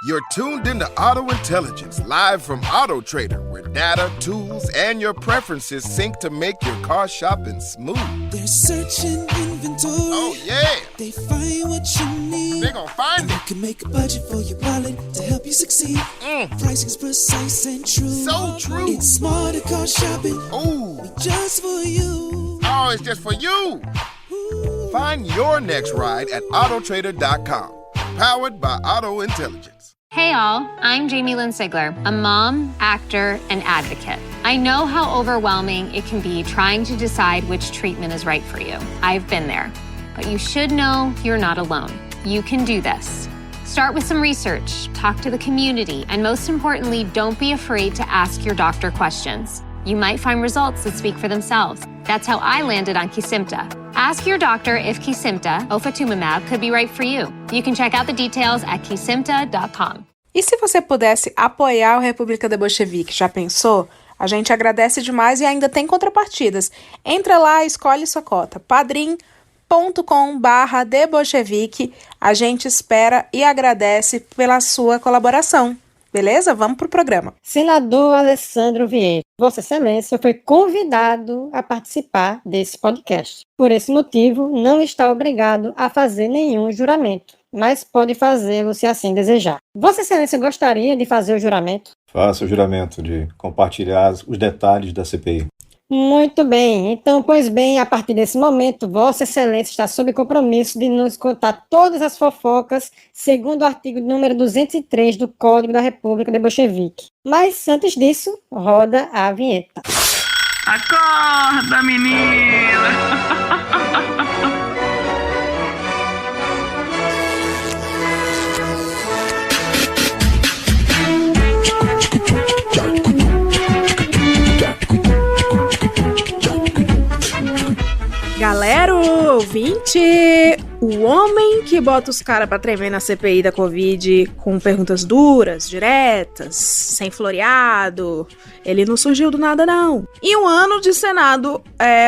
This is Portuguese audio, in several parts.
You're tuned into Auto Intelligence, live from Auto Trader, where data, tools, and your preferences sync to make your car shopping smooth. They're searching inventory. Oh, yeah. They find what you need. They gon' find it. You can make a budget for your wallet to help you succeed. Pricing's precise and true. So true. It's smarter car shopping. Ooh. Just for you. Oh, it's just for you. Ooh. Find your next ride at autotrader.com. Powered by Auto Intelligence. Hey all, I'm Jamie Lynn Sigler, a mom, actor, and advocate. I know how overwhelming it can be trying to decide which treatment is right for you. I've been there. But you should know you're not alone. You can do this. Start with some research, talk to the community, and most importantly, don't be afraid to ask your doctor questions. You might find results that speak for themselves. That's how I landed on Kesimpta. Ask your doctor if Kesimpta, ofatumumab, could be right for you. You can check out the details at kesimpta.com. E se você pudesse apoiar o República da Bolchevique, já pensou? A gente agradece demais e ainda tem contrapartidas. Entra lá e escolhe sua cota. padrim.com/debolchevique. A gente espera e agradece pela sua colaboração. Beleza? Vamos pro programa. Senador Alessandro Vieira, Vossa Excelência foi convidado a participar desse podcast. Por esse motivo, não está obrigado a fazer nenhum juramento, mas pode fazê-lo se assim desejar. Vossa Excelência gostaria de fazer o juramento? Faça o juramento de compartilhar os detalhes da CPI. Muito bem, então, pois bem, a partir desse momento, Vossa Excelência está sob compromisso de nos contar todas as fofocas, segundo o artigo número 203 do Código da República de Bolchevique. Mas, antes disso, roda a vinheta. Acorda, menina! Galera, ouvinte, o homem que bota os caras pra tremer na CPI da Covid com perguntas duras, diretas, sem floreado, ele não surgiu do nada, não. Em um ano de Senado,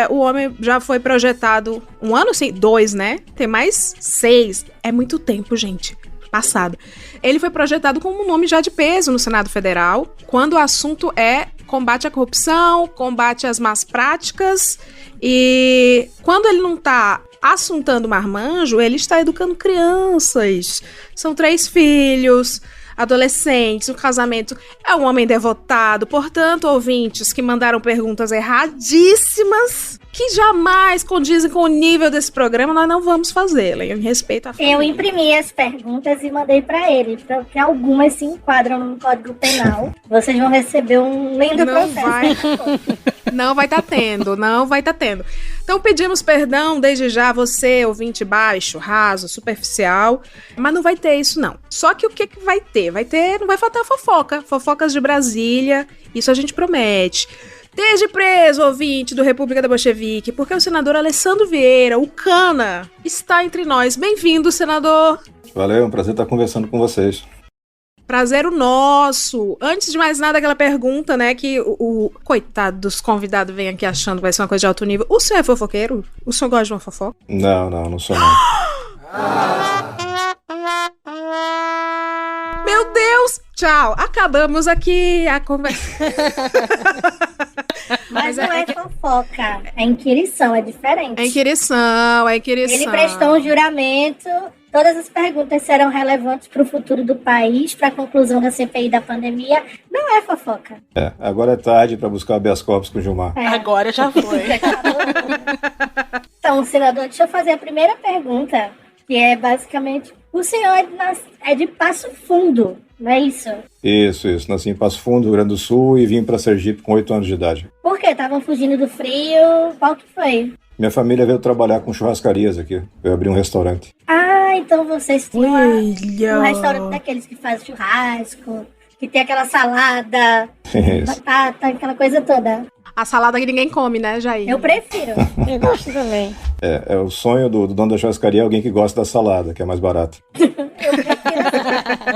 o homem já foi projetado, um ano sim, 2, né? Tem mais 6, é muito tempo, gente. Passado. Ele foi projetado como um nome já de peso no Senado Federal, quando o assunto é combate à corrupção, combate às más práticas, e quando ele não tá assuntando marmanjo, ele está educando crianças. São 3 filhos, adolescentes, um casamento. É um homem devotado. Portanto, ouvintes que mandaram perguntas erradíssimas, que jamais condizem com o nível desse programa, nós não vamos fazê-la, em respeito à família. Eu imprimi as perguntas e mandei para ele, porque algumas se enquadram no Código Penal. Vocês vão receber um lindo processo. Não vai estar tendo. Então pedimos perdão desde já a você, ouvinte baixo, raso, superficial, mas não vai ter isso não. Só que o que vai ter? Não vai faltar fofoca, fofocas de Brasília, isso a gente promete. Desde preso, ouvinte do República da Bolchevique, porque o senador Alessandro Vieira, o Cana, está entre nós. Bem-vindo, senador. Valeu, é um prazer estar conversando com vocês. Prazer o nosso. Antes de mais nada, aquela pergunta, né, que o coitado dos convidados vem aqui achando que vai ser uma coisa de alto nível. O senhor é fofoqueiro? O senhor gosta de uma fofoca? Não sou não. Meu Deus! Tchau! Acabamos aqui a conversa. Mas não é fofoca, é inquirição, é diferente. É inquirição. Ele prestou um juramento, todas as perguntas serão relevantes para o futuro do país, para a conclusão da CPI da pandemia. Não é fofoca. Agora é tarde para buscar habeas corpus com o Gilmar. Agora já foi. Então, senador, deixa eu fazer a primeira pergunta, que é basicamente, o senhor é de Passo Fundo, não é isso? Isso. Nasci em Passo Fundo, Rio Grande do Sul, e vim para Sergipe com 8 anos de idade. Por quê? Estavam fugindo do frio? Qual que foi? Minha família veio trabalhar com churrascarias aqui. Eu abri um restaurante. Ah, então vocês tinham um restaurante daqueles que faz churrasco, que tem aquela salada, batata, aquela coisa toda. A salada que ninguém come, né, Jair? Eu prefiro. Eu gosto também. É o sonho do dono da churrascaria, alguém que gosta da salada, que é mais barato. Eu prefiro.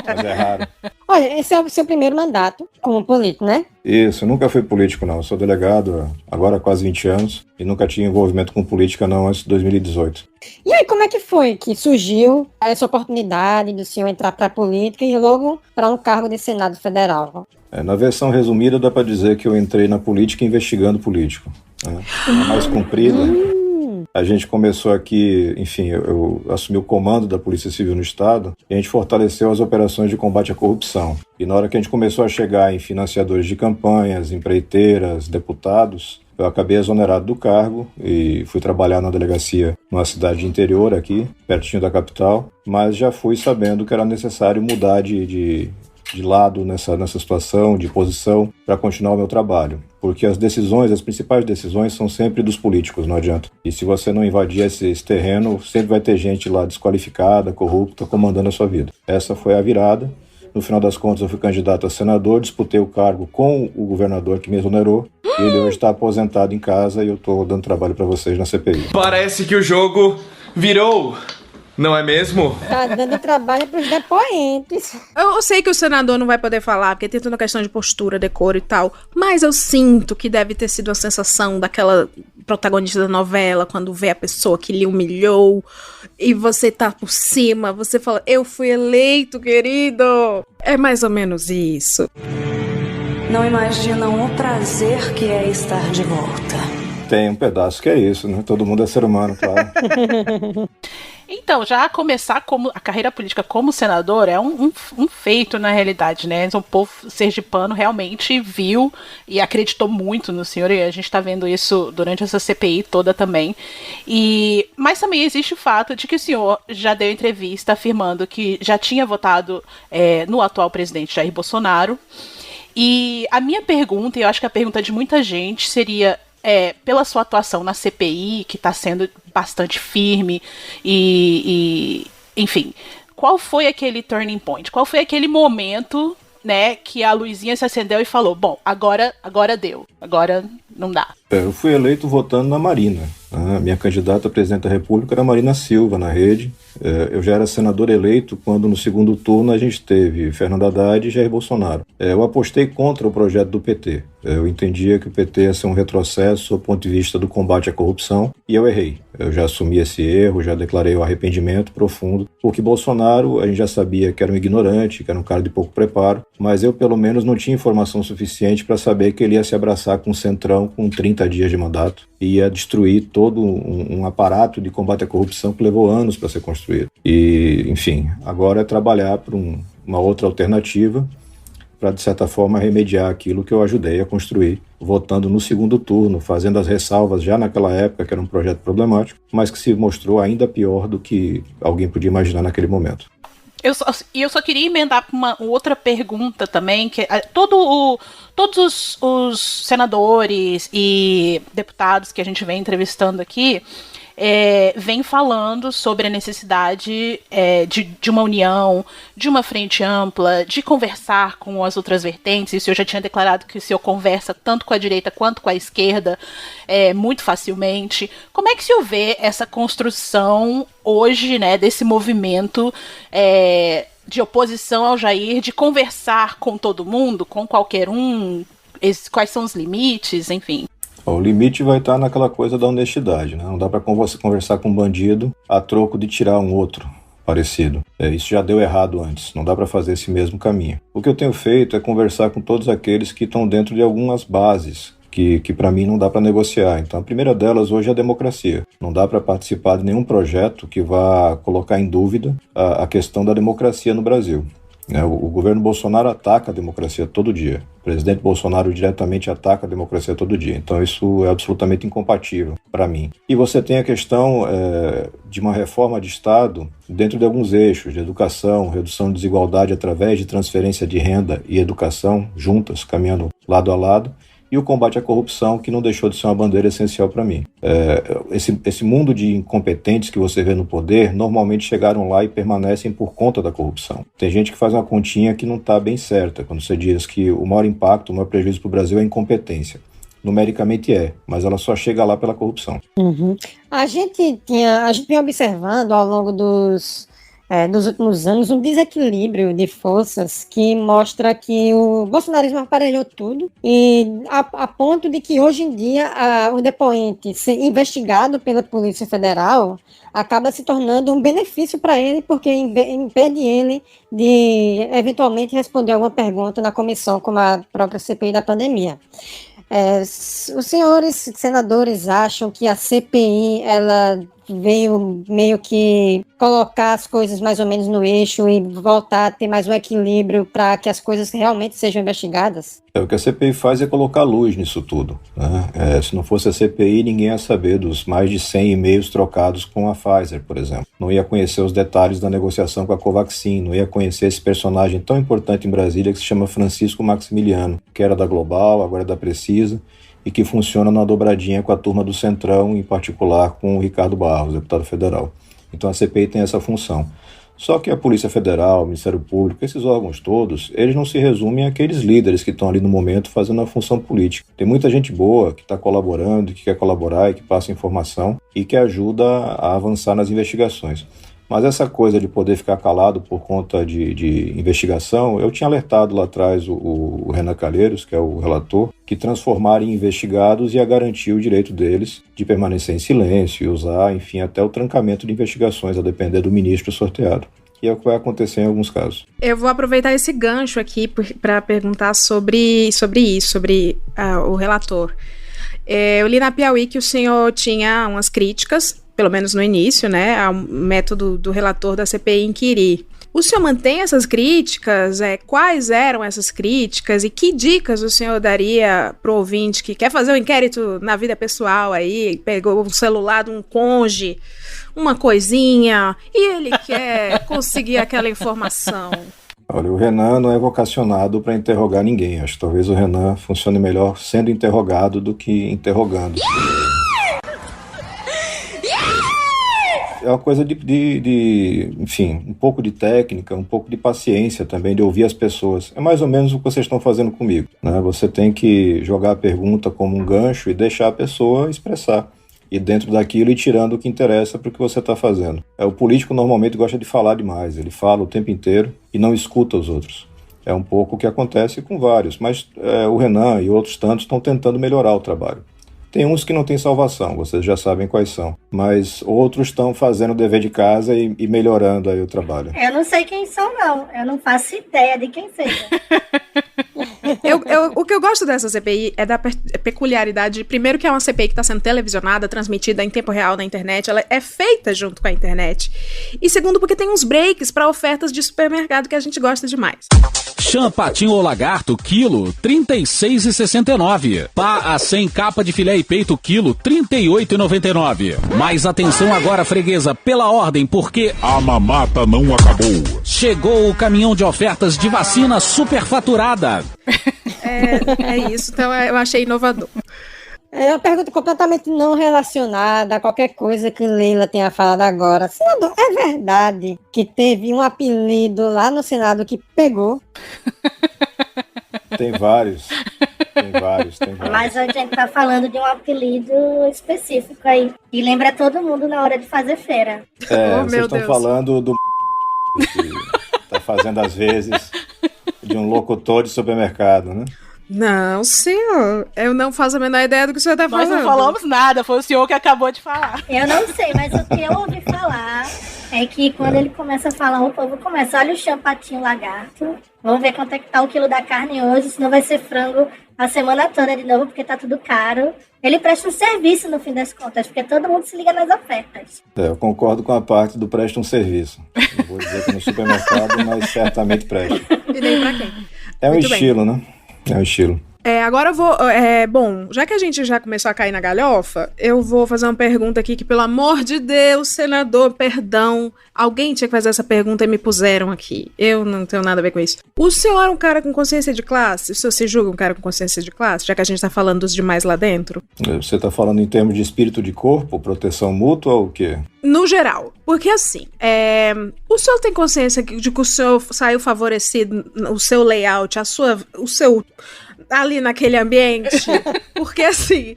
Mas é raro. Ô, Olha, esse é o seu primeiro mandato como político, né? Isso, eu nunca fui político, não. Eu sou delegado agora há quase 20 anos e nunca tinha envolvimento com política, não, antes de 2018. E aí, como é que foi que surgiu essa oportunidade do senhor entrar para a política e logo para um cargo de Senado Federal? Na versão resumida, dá para dizer que eu entrei na política investigando político. Né? Na mais comprida, a gente começou aqui, enfim, eu assumi o comando da Polícia Civil no Estado e a gente fortaleceu as operações de combate à corrupção. E na hora que a gente começou a chegar em financiadores de campanhas, empreiteiras, deputados, eu acabei exonerado do cargo e fui trabalhar na delegacia numa cidade interior aqui, pertinho da capital, mas já fui sabendo que era necessário mudar de lado nessa situação, de posição, para continuar o meu trabalho. Porque as principais decisões são sempre dos políticos, não adianta. E se você não invadir esse terreno, sempre vai ter gente lá desqualificada, corrupta, comandando a sua vida. Essa foi a virada. No final das contas, eu fui candidato a senador, disputei o cargo com o governador que me exonerou. E ele hoje está aposentado em casa e eu estou dando trabalho para vocês na CPI. Parece que o jogo virou. Não é mesmo? Tá dando trabalho pros depoentes. Eu sei que o senador não vai poder falar, porque tem toda uma questão de postura, decoro e tal, mas eu sinto que deve ter sido a sensação daquela protagonista da novela, quando vê a pessoa que lhe humilhou e você tá por cima, você fala, eu fui eleito, querido. É mais ou menos isso. Não imaginam o prazer que é estar de volta. Tem um pedaço que é isso, né? Todo mundo é ser humano, claro. Então, já começar como a carreira política como senador é um feito na realidade, né? O povo sergipano realmente viu e acreditou muito no senhor, e a gente está vendo isso durante essa CPI toda também. Mas também existe o fato de que o senhor já deu entrevista afirmando que já tinha votado no atual presidente Jair Bolsonaro. E a minha pergunta, e eu acho que a pergunta de muita gente, seria... pela sua atuação na CPI, que está sendo bastante firme enfim, qual foi aquele turning point? Qual foi aquele momento, né, que a luzinha se acendeu e falou, bom, agora deu, agora não dá? Eu fui eleito votando na Marina. A minha candidata a presidente da República era Marina Silva, na Rede. Eu já era senador eleito quando no segundo turno a gente teve Fernando Haddad e Jair Bolsonaro. Eu apostei contra o projeto do PT. Eu entendia que o PT ia ser um retrocesso do ponto de vista do combate à corrupção e eu errei. Eu já assumi esse erro, já declarei o arrependimento profundo, porque Bolsonaro a gente já sabia que era um ignorante, que era um cara de pouco preparo, mas eu pelo menos não tinha informação suficiente para saber que ele ia se abraçar com o Centrão com 30 dias de mandato e ia destruir todo um aparato de combate à corrupção que levou anos para ser construído. E, enfim, agora é trabalhar por uma outra alternativa para, de certa forma, remediar aquilo que eu ajudei a construir, votando no segundo turno, fazendo as ressalvas já naquela época, que era um projeto problemático, mas que se mostrou ainda pior do que alguém podia imaginar naquele momento. Eu só queria emendar para uma outra pergunta também, que todos os senadores e deputados que a gente vem entrevistando aqui vem falando sobre a necessidade de uma união, de uma frente ampla, de conversar com as outras vertentes. E o senhor já tinha declarado que o senhor conversa tanto com a direita quanto com a esquerda muito facilmente. Como é que o senhor vê essa construção hoje, né, desse movimento de oposição ao Jair, de conversar com todo mundo, com qualquer um, quais são os limites, enfim? O limite vai estar naquela coisa da honestidade, né? Não dá para você conversar com um bandido a troco de tirar um outro parecido. Isso já deu errado antes, não dá para fazer esse mesmo caminho. O que eu tenho feito é conversar com todos aqueles que estão dentro de algumas bases que para mim não dá para negociar. Então a primeira delas hoje é a democracia. Não dá para participar de nenhum projeto que vá colocar em dúvida a questão da democracia no Brasil. O governo Bolsonaro ataca a democracia todo dia. O presidente Bolsonaro diretamente ataca a democracia todo dia. Então isso é absolutamente incompatível para mim. E você tem a questão de uma reforma de Estado dentro de alguns eixos, de educação, redução de desigualdade através de transferência de renda e educação, juntas, caminhando lado a lado, e o combate à corrupção, que não deixou de ser uma bandeira essencial para mim. Esse mundo de incompetentes que você vê no poder, normalmente chegaram lá e permanecem por conta da corrupção. Tem gente que faz uma continha que não está bem certa, quando você diz que o maior impacto, o maior prejuízo para o Brasil é a incompetência. Numericamente mas ela só chega lá pela corrupção. Uhum. A gente vinha observando ao longo dos nos últimos anos um desequilíbrio de forças que mostra que o bolsonarismo aparelhou tudo e a ponto de que hoje em dia o depoente ser investigado pela Polícia Federal acaba se tornando um benefício para ele, porque impede ele de eventualmente responder alguma pergunta na comissão, como a própria CPI da pandemia. Os senhores senadores acham que a CPI ela veio meio que colocar as coisas mais ou menos no eixo e voltar a ter mais um equilíbrio para que as coisas realmente sejam investigadas? O que a CPI faz é colocar luz nisso tudo, né? Se não fosse a CPI, ninguém ia saber dos mais de 100 e-mails trocados com a Pfizer, por exemplo. Não ia conhecer os detalhes da negociação com a Covaxin, não ia conhecer esse personagem tão importante em Brasília que se chama Francisco Maximiliano, que era da Global, agora é da Precisa, e que funciona na dobradinha com a turma do Centrão, em particular com o Ricardo Barros, deputado federal. Então a CPI tem essa função. Só que a Polícia Federal, o Ministério Público, esses órgãos todos, eles não se resumem àqueles líderes que estão ali no momento fazendo a função política. Tem muita gente boa que está colaborando, que quer colaborar e que passa informação e que ajuda a avançar nas investigações. Mas essa coisa de poder ficar calado por conta de investigação, eu tinha alertado lá atrás o Renan Calheiros, que é o relator, que transformar em investigados ia garantir o direito deles de permanecer em silêncio e usar, enfim, até o trancamento de investigações, a depender do ministro sorteado. E é o que vai acontecer em alguns casos. Eu vou aproveitar esse gancho aqui para perguntar sobre o relator. Eu li na Piauí que o senhor tinha umas críticas, pelo menos no início, né, ao método do relator da CPI inquirir. O senhor mantém essas críticas? Quais eram essas críticas? E que dicas o senhor daria pro ouvinte que quer fazer um inquérito na vida pessoal aí, pegou o celular de um cônjuge, uma coisinha, e ele quer conseguir aquela informação? Olha, o Renan não é vocacionado para interrogar ninguém. Acho que talvez o Renan funcione melhor sendo interrogado do que interrogando. É uma coisa enfim, um pouco de técnica, um pouco de paciência também, de ouvir as pessoas. É mais ou menos o que vocês estão fazendo comigo, né? Você tem que jogar a pergunta como um gancho e deixar a pessoa expressar. E dentro daquilo ir tirando o que interessa para o que você está fazendo. O político normalmente gosta de falar demais. Ele fala o tempo inteiro e não escuta os outros. É um pouco o que acontece com vários. Mas o Renan e outros tantos estão tentando melhorar o trabalho. Tem uns que não têm salvação, vocês já sabem quais são. Mas outros estão fazendo o dever de casa e melhorando aí o trabalho. Eu não sei quem são, não. Eu não faço ideia de quem seja. O que eu gosto dessa CPI é da peculiaridade, primeiro, que é uma CPI que está sendo televisionada, transmitida em tempo real na internet, ela é feita junto com a internet. E segundo, porque tem uns breaks para ofertas de supermercado que a gente gosta demais. Chã patinho ou lagarto, quilo, R$ 36,69. Pá a 100 capa de filé e peito, quilo, R$ 38,99. Mas atenção agora, freguesa, pela ordem, porque a mamata não acabou. Chegou o caminhão de ofertas de vacina superfaturada. É isso, então eu achei inovador. É uma pergunta completamente não relacionada a qualquer coisa que Leila tenha falado agora. Senador, é verdade que teve um apelido lá no Senado que pegou? Tem vários. Mas a gente tá falando de um apelido específico aí. E lembra todo mundo na hora de fazer feira. Vocês estão falando do que tá fazendo às vezes de um locutor de supermercado, né? Não, senhor. Eu não faço a menor ideia do que o senhor tá falando. Nós não falamos nada, foi o senhor que acabou de falar. Eu não sei, mas o que eu ouvi falar é que quando ele começa a falar, o povo começa, olha o champatinho lagarto, vamos ver quanto é que tá o quilo da carne hoje, senão vai ser frango a semana toda de novo, porque tá tudo caro. Ele presta um serviço no fim das contas, porque todo mundo se liga nas ofertas. Eu concordo com a parte do presta um serviço. Não vou dizer que no supermercado, mas certamente presta. E nem pra quem? É um estilo, né? É o estilo. Agora eu vou... bom, já que a gente já começou a cair na galhofa, eu vou fazer uma pergunta aqui que, pelo amor de Deus, senador, perdão, alguém tinha que fazer essa pergunta e me puseram aqui. Eu não tenho nada a ver com isso. O senhor é um cara com consciência de classe? O senhor se julga um cara com consciência de classe, já que a gente tá falando dos demais lá dentro? Você tá falando em termos de espírito de corpo, proteção mútua ou o quê? No geral. Porque assim, o senhor tem consciência de que o senhor saiu favorecido, o seu layout, o seu ali naquele ambiente? Porque assim,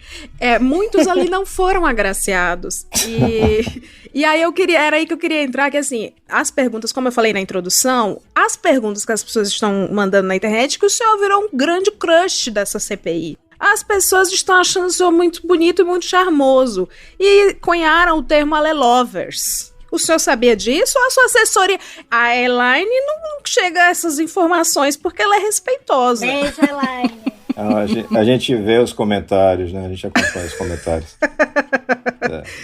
muitos ali não foram agraciados. E aí era aí que eu queria entrar, que assim, as perguntas, como eu falei na introdução, as perguntas que as pessoas estão mandando na internet, que o senhor virou um grande crush dessa CPI. As pessoas estão achando o senhor muito bonito e muito charmoso. E cunharam o termo Alelovers. O senhor sabia disso? Ou a sua assessoria? A Elaine não chega a essas informações porque ela é respeitosa. Beijo, Elaine. A gente vê os comentários, né? A gente acompanha os comentários.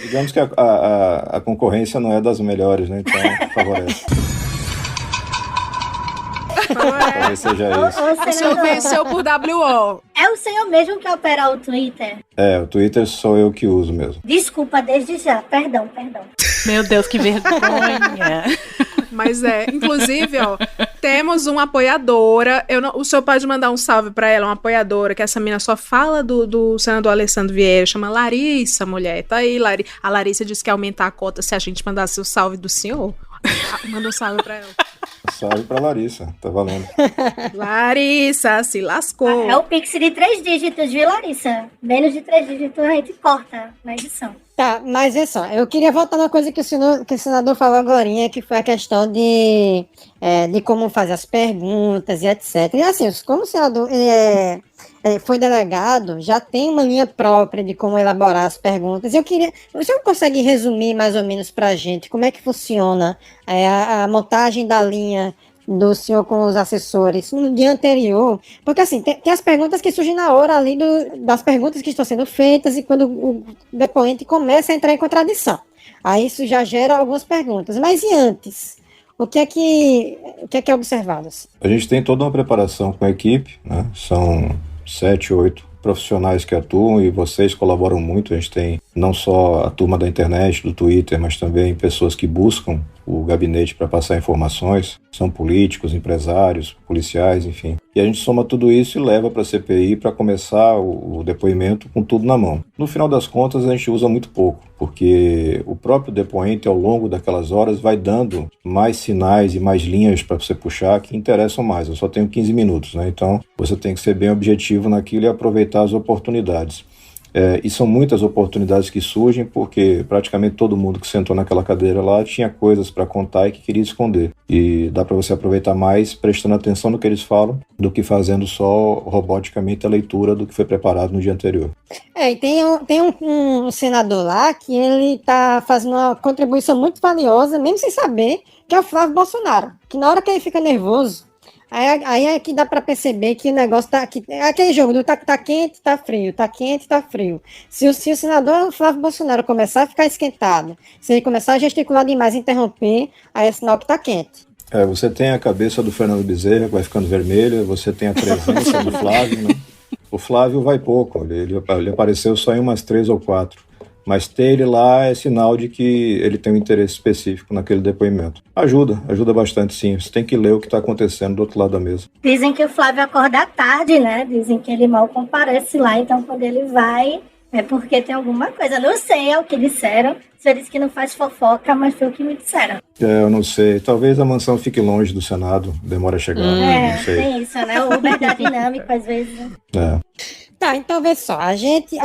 Digamos que a concorrência não é das melhores, né? Então, favorece. Talvez seja isso. O senhor venceu por WO. É o senhor mesmo que opera o Twitter? O Twitter sou eu que uso mesmo. Desculpa desde já. Perdão. Meu Deus, que vergonha. Mas inclusive, ó, temos uma apoiadora. O senhor pode mandar um salve pra ela, uma apoiadora, que essa menina só fala do senador Alessandro Vieira, chama Larissa, mulher. Tá aí, a Larissa disse que ia aumentar a cota se a gente mandasse o salve do senhor. Manda um salve pra ela. Salve pra Larissa, tá valendo. Larissa, se lascou. É o Pix de 3 dígitos, viu, Larissa? Menos de 3 dígitos a gente corta na edição. Tá, mas é só, eu queria voltar numa coisa que o senador falou agorinha, que foi a questão de como fazer as perguntas e etc. E assim, como o senador foi delegado, já tem uma linha própria de como elaborar as perguntas. O senhor consegue resumir mais ou menos pra gente como é que funciona a montagem da linha do senhor com os assessores no dia anterior? Porque assim, tem as perguntas que surgem na hora ali das perguntas que estão sendo feitas e quando o depoente começa a entrar em contradição. Aí isso já gera algumas perguntas. Mas e antes? O que é que é observado? A gente tem toda uma preparação com a equipe, né? São 7, 8 profissionais que atuam e vocês colaboram muito. A gente tem não só a turma da internet, do Twitter, mas também pessoas que buscam o gabinete para passar informações. São políticos, empresários, policiais, enfim. E a gente soma tudo isso e leva para a CPI para começar o depoimento com tudo na mão. No final das contas, a gente usa muito pouco, porque o próprio depoente, ao longo daquelas horas, vai dando mais sinais e mais linhas para você puxar que interessam mais. Eu só tenho 15 minutos, né? Então, você tem que ser bem objetivo naquilo e aproveitar as oportunidades. E são muitas oportunidades que surgem porque praticamente todo mundo que sentou naquela cadeira lá tinha coisas para contar e que queria esconder. E dá para você aproveitar mais prestando atenção no que eles falam do que fazendo só roboticamente a leitura do que foi preparado no dia anterior. E tem um senador lá que ele tá fazendo uma contribuição muito valiosa, mesmo sem saber, que é o Flávio Bolsonaro. Que na hora que ele fica nervoso, aí é que dá pra perceber que o negócio tá aqui. É aquele jogo do tá quente, tá frio, tá quente, tá frio. Se o senador Flávio Bolsonaro começar a ficar esquentado, se ele começar a gesticular demais e interromper, aí é sinal que tá quente. Você tem a cabeça do Fernando Bezerra, que vai ficando vermelha, você tem a presença do Flávio, né? O Flávio vai pouco, ele apareceu só em umas 3 ou 4. Mas ter ele lá é sinal de que ele tem um interesse específico naquele depoimento. Ajuda bastante, sim. Você tem que ler o que está acontecendo do outro lado da mesa. Dizem que o Flávio acorda tarde, né? Dizem que ele mal comparece lá, então quando ele vai é porque tem alguma coisa. Não sei, é o que disseram. Você disse que não faz fofoca, mas foi o que me disseram. Eu não sei. Talvez a mansão fique longe do Senado, demora a chegar. Não sei. Tem isso, né? O Uber da dinâmico, às vezes. Tá, então vê só, a gente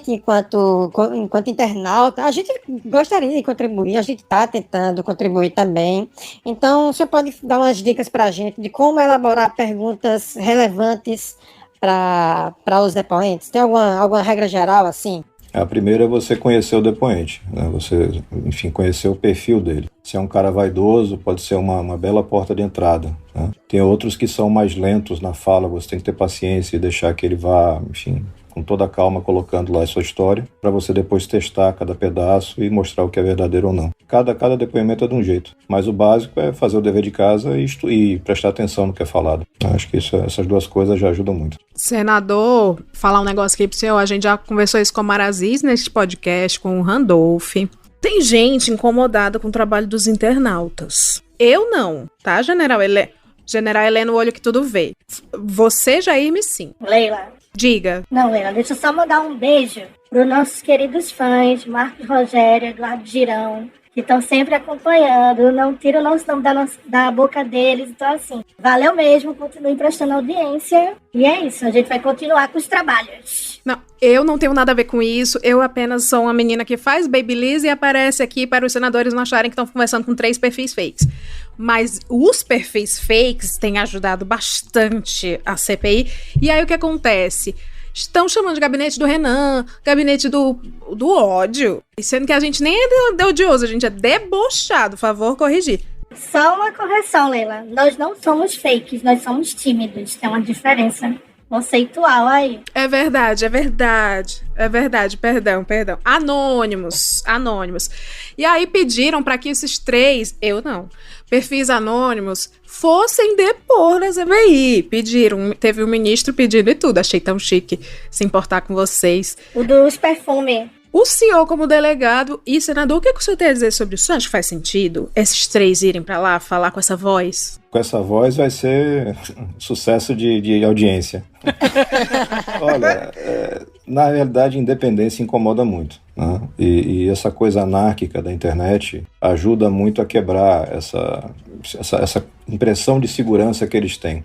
enquanto internauta, a gente gostaria de contribuir, a gente está tentando contribuir também. Então, o senhor pode dar umas dicas para a gente de como elaborar perguntas relevantes para os depoentes? Tem alguma regra geral assim? A primeira é você conhecer o depoente, né? Você, enfim, conhecer o perfil dele. Se é um cara vaidoso, pode ser uma bela porta de entrada, né? Tem outros que são mais lentos na fala, você tem que ter paciência e deixar que ele vá, enfim, com toda a calma, colocando lá a sua história, para você depois testar cada pedaço e mostrar o que é verdadeiro ou não. Cada depoimento é de um jeito, mas o básico é fazer o dever de casa e prestar atenção no que é falado. Acho que essas duas coisas já ajudam muito. Senador, falar um negócio aqui pro senhor, a gente já conversou isso com o Maraziz neste podcast, com o Randolph. Tem gente incomodada com o trabalho dos internautas. Eu não, tá, General Helena, o olho que tudo vê. Você, Jaime, sim. Leila. Diga. Não, Leila, deixa eu só mandar um beijo para os nossos queridos fãs, Marcos Rogério, Eduardo Girão, que estão sempre acompanhando, não tiram o nosso nome da boca deles. Então, assim, valeu mesmo, continue prestando audiência. E é isso, a gente vai continuar com os trabalhos. Não, eu não tenho nada a ver com isso, eu apenas sou uma menina que faz babyliss e aparece aqui para os senadores não acharem que estão conversando com 3 perfis fakes. Mas os perfis fakes têm ajudado bastante a CPI. E aí o que acontece? Estão chamando de gabinete do Renan, gabinete do ódio. Sendo que a gente nem é odioso, a gente é debochado. Por favor, corrigir. Só uma correção, Leila. Nós não somos fakes, nós somos tímidos. Tem uma diferença conceitual aí. É verdade. Perdão. Anônimos. E aí pediram para que esses 3, eu não, perfis anônimos, fossem depor na CPI. Pediram, teve um ministro pedindo e tudo. Achei tão chique se importar com vocês. O dos perfumes. O senhor, como delegado e senador, o que o senhor tem a dizer sobre isso? Acho que faz sentido esses 3 irem pra lá falar com essa voz? Com essa voz vai ser sucesso de audiência. Olha, na realidade, independência incomoda muito, né? E essa coisa anárquica da internet ajuda muito a quebrar essa impressão de segurança que eles têm.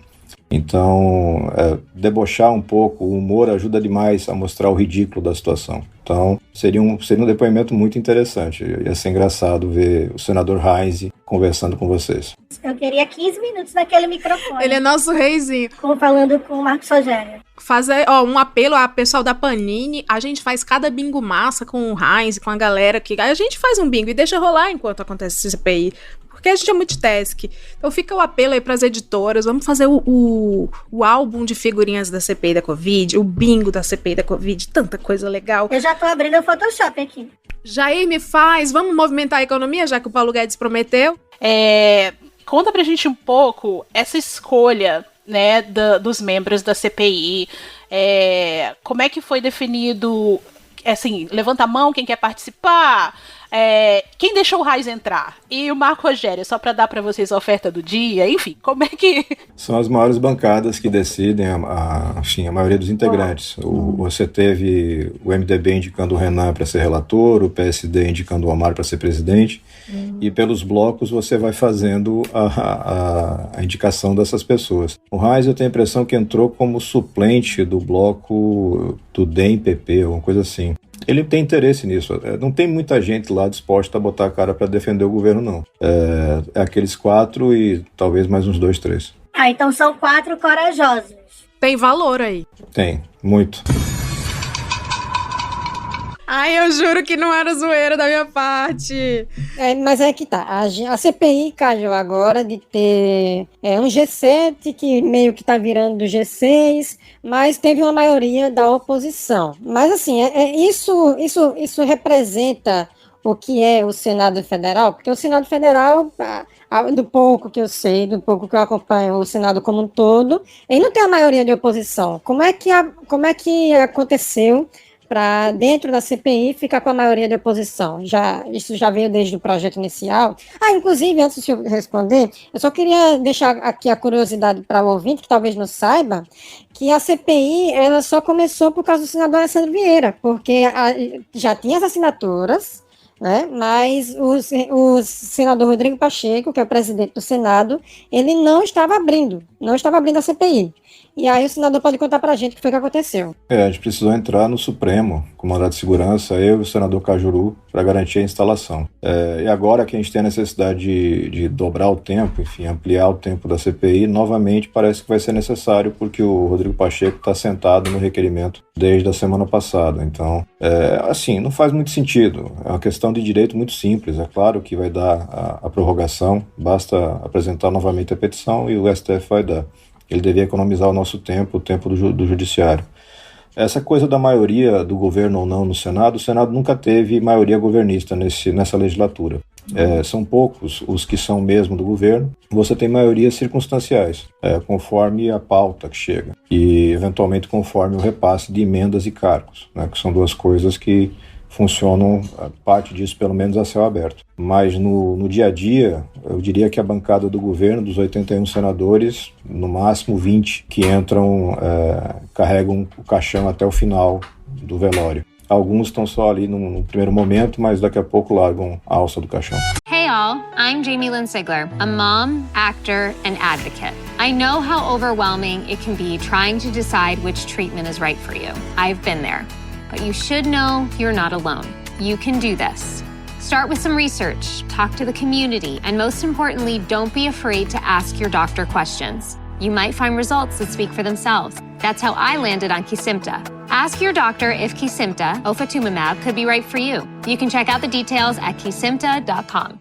Então, debochar um pouco, o humor ajuda demais a mostrar o ridículo da situação. Então, seria um depoimento muito interessante. Ia ser engraçado ver o senador Heinz conversando com vocês. Eu queria 15 minutos naquele microfone. Ele é nosso reizinho. Falando com o Marcos Rogério. Fazer um apelo ao pessoal da Panini. A gente faz cada bingo massa com o Heinz, com a galera que a gente faz um bingo e deixa rolar enquanto acontece esse CPI. Porque a gente é multitask. Então fica o apelo aí pras editoras. Vamos fazer o álbum de figurinhas da CPI da Covid, o bingo da CPI da Covid, tanta coisa legal. Eu já tô abrindo o Photoshop aqui. Jair, me faz. Vamos movimentar a economia, já que o Paulo Guedes prometeu? Conta pra gente um pouco essa escolha, né, dos membros da CPI. Como é que foi definido, assim, levanta a mão quem quer participar, quem deixou o Raiz entrar? E o Marco Rogério, só para dar para vocês a oferta do dia, enfim, como é que... São as maiores bancadas que decidem a maioria dos integrantes. Você teve o MDB indicando o Renan para ser relator, o PSD indicando o Amaro para ser presidente, e pelos blocos você vai fazendo a indicação dessas pessoas. O Raiz, eu tenho a impressão que entrou como suplente do bloco do DEM-PP, alguma coisa assim. Ele tem interesse nisso. Não tem muita gente lá disposta a botar a cara para defender o governo, não. É aqueles 4 e talvez mais uns 2, 3. Então são 4 corajosos. Tem valor aí. Tem, muito. Ai, eu juro que não era zoeira da minha parte. Mas é que tá. A CPI caiu agora de ter um G7 que meio que tá virando do G6, mas teve uma maioria da oposição. Mas assim, isso representa o que é o Senado Federal, porque o Senado Federal, do pouco que eu sei, do pouco que eu acompanho o Senado como um todo, ele não tem a maioria de oposição. Como é que aconteceu para dentro da CPI ficar com a maioria de oposição? Isso já veio desde o projeto inicial. Inclusive, antes de eu responder, eu só queria deixar aqui a curiosidade para o ouvinte, que talvez não saiba, que a CPI ela só começou por causa do senador Alessandro Vieira, porque já tinha as assinaturas, né? Mas o senador Rodrigo Pacheco, que é o presidente do Senado, ele não estava abrindo a CPI. E aí o senador pode contar pra gente o que foi que aconteceu. A gente precisou entrar no Supremo, com mandado de segurança, eu e o senador Cajuru, para garantir a instalação. E agora que a gente tem a necessidade de dobrar o tempo, enfim, ampliar o tempo da CPI, novamente parece que vai ser necessário, porque o Rodrigo Pacheco está sentado no requerimento desde a semana passada. Então, assim, não faz muito sentido. É uma questão de direito muito simples. É claro que vai dar a prorrogação, basta apresentar novamente a petição e o STF vai dar. Ele devia economizar o nosso tempo, o tempo do judiciário. Essa coisa da maioria do governo ou não no Senado, o Senado nunca teve maioria governista nessa legislatura. São poucos os que são mesmo do governo. Você tem maiorias circunstanciais, conforme a pauta que chega. E, eventualmente, conforme o repasse de emendas e cargos, né, que são duas coisas que funcionam, parte disso pelo menos a céu aberto. Mas no dia a dia, eu diria que a bancada do governo, dos 81 senadores, no máximo 20 que entram, carregam o caixão até o final do velório. Alguns estão só ali no primeiro momento, mas daqui a pouco largam a alça do caixão. Hey all, I'm Jamie Lynn Sigler, a mom, actor, and advocate. I know how overwhelming it can be trying to decide which treatment is right for you. I've been there. But you should know you're not alone. You can do this. Start with some research, talk to the community, and most importantly, don't be afraid to ask your doctor questions. You might find results that speak for themselves. That's how I landed on Kesimpta. Ask your doctor if Kesimpta, ofatumumab, could be right for you. You can check out the details at kesimpta.com.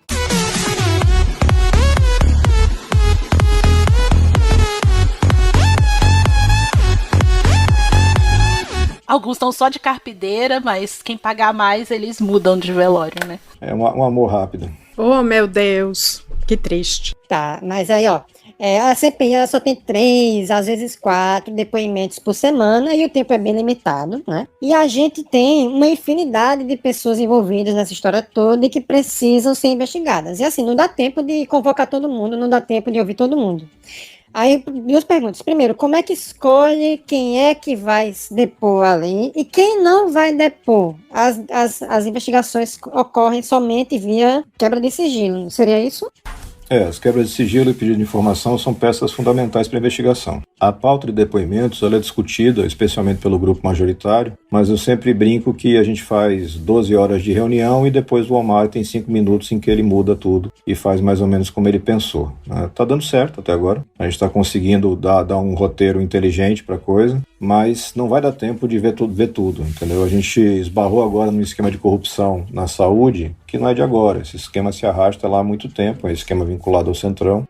Alguns estão só de carpideira, mas quem pagar mais, eles mudam de velório, né? É um amor rápido. Oh, meu Deus, que triste. Tá, mas aí, ó, a CPI ela só tem 3, às vezes 4 depoimentos por semana e o tempo é bem limitado, né? E a gente tem uma infinidade de pessoas envolvidas nessa história toda e que precisam ser investigadas. E assim, não dá tempo de convocar todo mundo, não dá tempo de ouvir todo mundo. Aí, 2 perguntas. Primeiro, como é que escolhe quem é que vai depor ali e quem não vai depor? As investigações ocorrem somente via quebra de sigilo, seria isso? As quebras de sigilo e pedido de informação são peças fundamentais para a investigação. A pauta de depoimentos ela é discutida, especialmente pelo grupo majoritário, mas eu sempre brinco que a gente faz 12 horas de reunião e depois o Omar tem 5 minutos em que ele muda tudo e faz mais ou menos como ele pensou. Tá dando certo até agora, a gente está conseguindo dar um roteiro inteligente para a coisa, mas não vai dar tempo de ver tudo, entendeu? A gente esbarrou agora num esquema de corrupção na saúde que não é de agora, esse esquema se arrasta lá há muito tempo, é um esquema vinculado ao Centrão.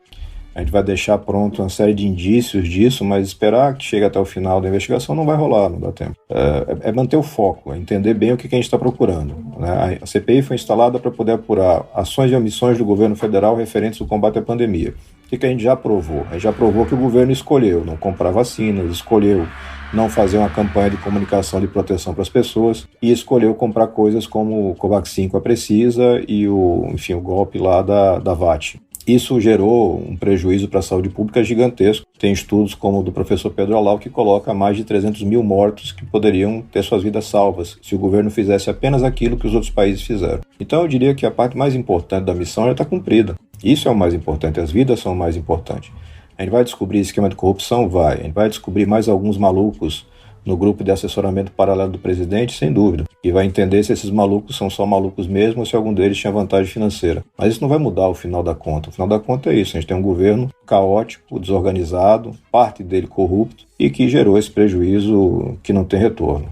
A gente vai deixar pronto uma série de indícios disso, mas esperar que chegue até o final da investigação não vai rolar, não dá tempo. É manter o foco, é entender bem o que a gente está procurando, né? A CPI foi instalada para poder apurar ações e omissões do governo federal referentes ao combate à pandemia. O que a gente já provou? A gente já provou que o governo escolheu não comprar vacinas, escolheu não fazer uma campanha de comunicação de proteção para as pessoas e escolheu comprar coisas como o Covaxin com a Precisa e o golpe lá da VAT. Isso gerou um prejuízo para a saúde pública gigantesco. Tem estudos como o do professor Pedro Alau que coloca mais de 300 mil mortos que poderiam ter suas vidas salvas se o governo fizesse apenas aquilo que os outros países fizeram. Então eu diria que a parte mais importante da missão já está cumprida. Isso é o mais importante, as vidas são o mais importante. A gente vai descobrir esquema de corrupção? Vai. A gente vai descobrir mais alguns malucos no grupo de assessoramento paralelo do presidente? Sem dúvida. E vai entender se esses malucos são só malucos mesmo ou se algum deles tinha vantagem financeira. Mas isso não vai mudar o final da conta. O final da conta é isso. A gente tem um governo caótico, desorganizado, parte dele corrupto e que gerou esse prejuízo que não tem retorno.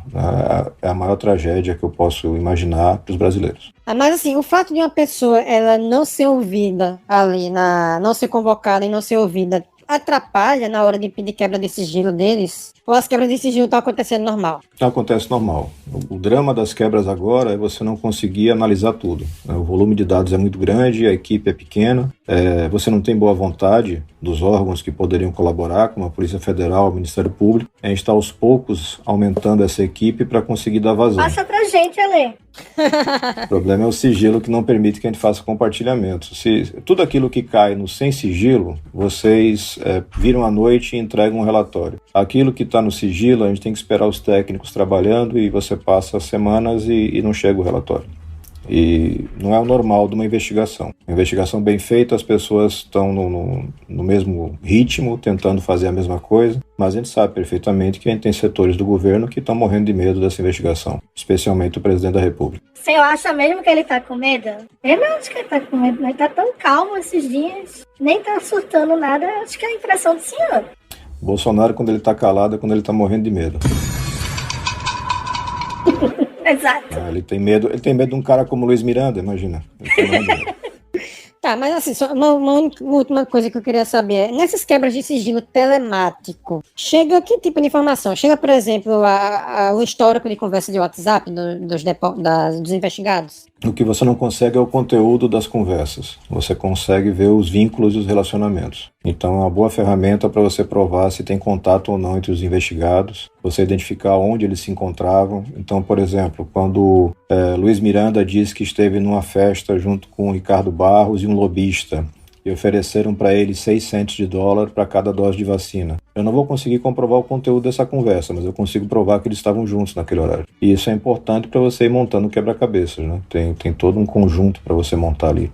É a maior tragédia que eu posso imaginar para os brasileiros. Mas assim, o fato de uma pessoa ela não ser ouvida ali, não ser convocada e não ser ouvida, atrapalha na hora de pedir quebra de sigilo deles? Ou as quebras de sigilo estão acontecendo normal? Acontece normal. O drama das quebras agora é você não conseguir analisar tudo. O volume de dados é muito grande, a equipe é pequena, você não tem boa vontade dos órgãos que poderiam colaborar, como a Polícia Federal, o Ministério Público. A gente está aos poucos aumentando essa equipe para conseguir dar vazão. Passa pra gente, Ale. O problema é o sigilo que não permite que a gente faça compartilhamento. Se tudo aquilo que cai no sem sigilo, vocês viram à noite e entregam um relatório. Aquilo que está no sigilo, a gente tem que esperar os técnicos trabalhando e você passa semanas e não chega o relatório. E não é o normal de uma investigação. Uma investigação bem feita, as pessoas estão no mesmo ritmo, tentando fazer a mesma coisa, mas a gente sabe perfeitamente que a gente tem setores do governo que estão morrendo de medo dessa investigação, especialmente o presidente da República. O senhor acha mesmo que ele tá com medo? Eu não acho que ele tá com medo, mas tá tão calmo esses dias, nem tá surtando nada, acho que é a impressão do senhor. Bolsonaro, quando ele tá calado, é quando ele tá morrendo de medo. Exato. Ele tem medo de um cara como Luiz Miranda, imagina. Tá, mas assim, só uma última coisa que eu queria saber é, nessas quebras de sigilo telemático, chega que tipo de informação? Chega, por exemplo, o histórico de conversa de WhatsApp dos investigados? O que você não consegue é o conteúdo das conversas. Você consegue ver os vínculos e os relacionamentos. Então é uma boa ferramenta para você provar se tem contato ou não entre os investigados, você identificar onde eles se encontravam. Então, por exemplo, quando Luiz Miranda diz que esteve numa festa junto com o Ricardo Barros e um lobista, e ofereceram para ele 6 cents de dólar para cada dose de vacina. Eu não vou conseguir comprovar o conteúdo dessa conversa, mas eu consigo provar que eles estavam juntos naquele horário. E isso é importante para você ir montando quebra-cabeças, né? Tem todo um conjunto para você montar ali.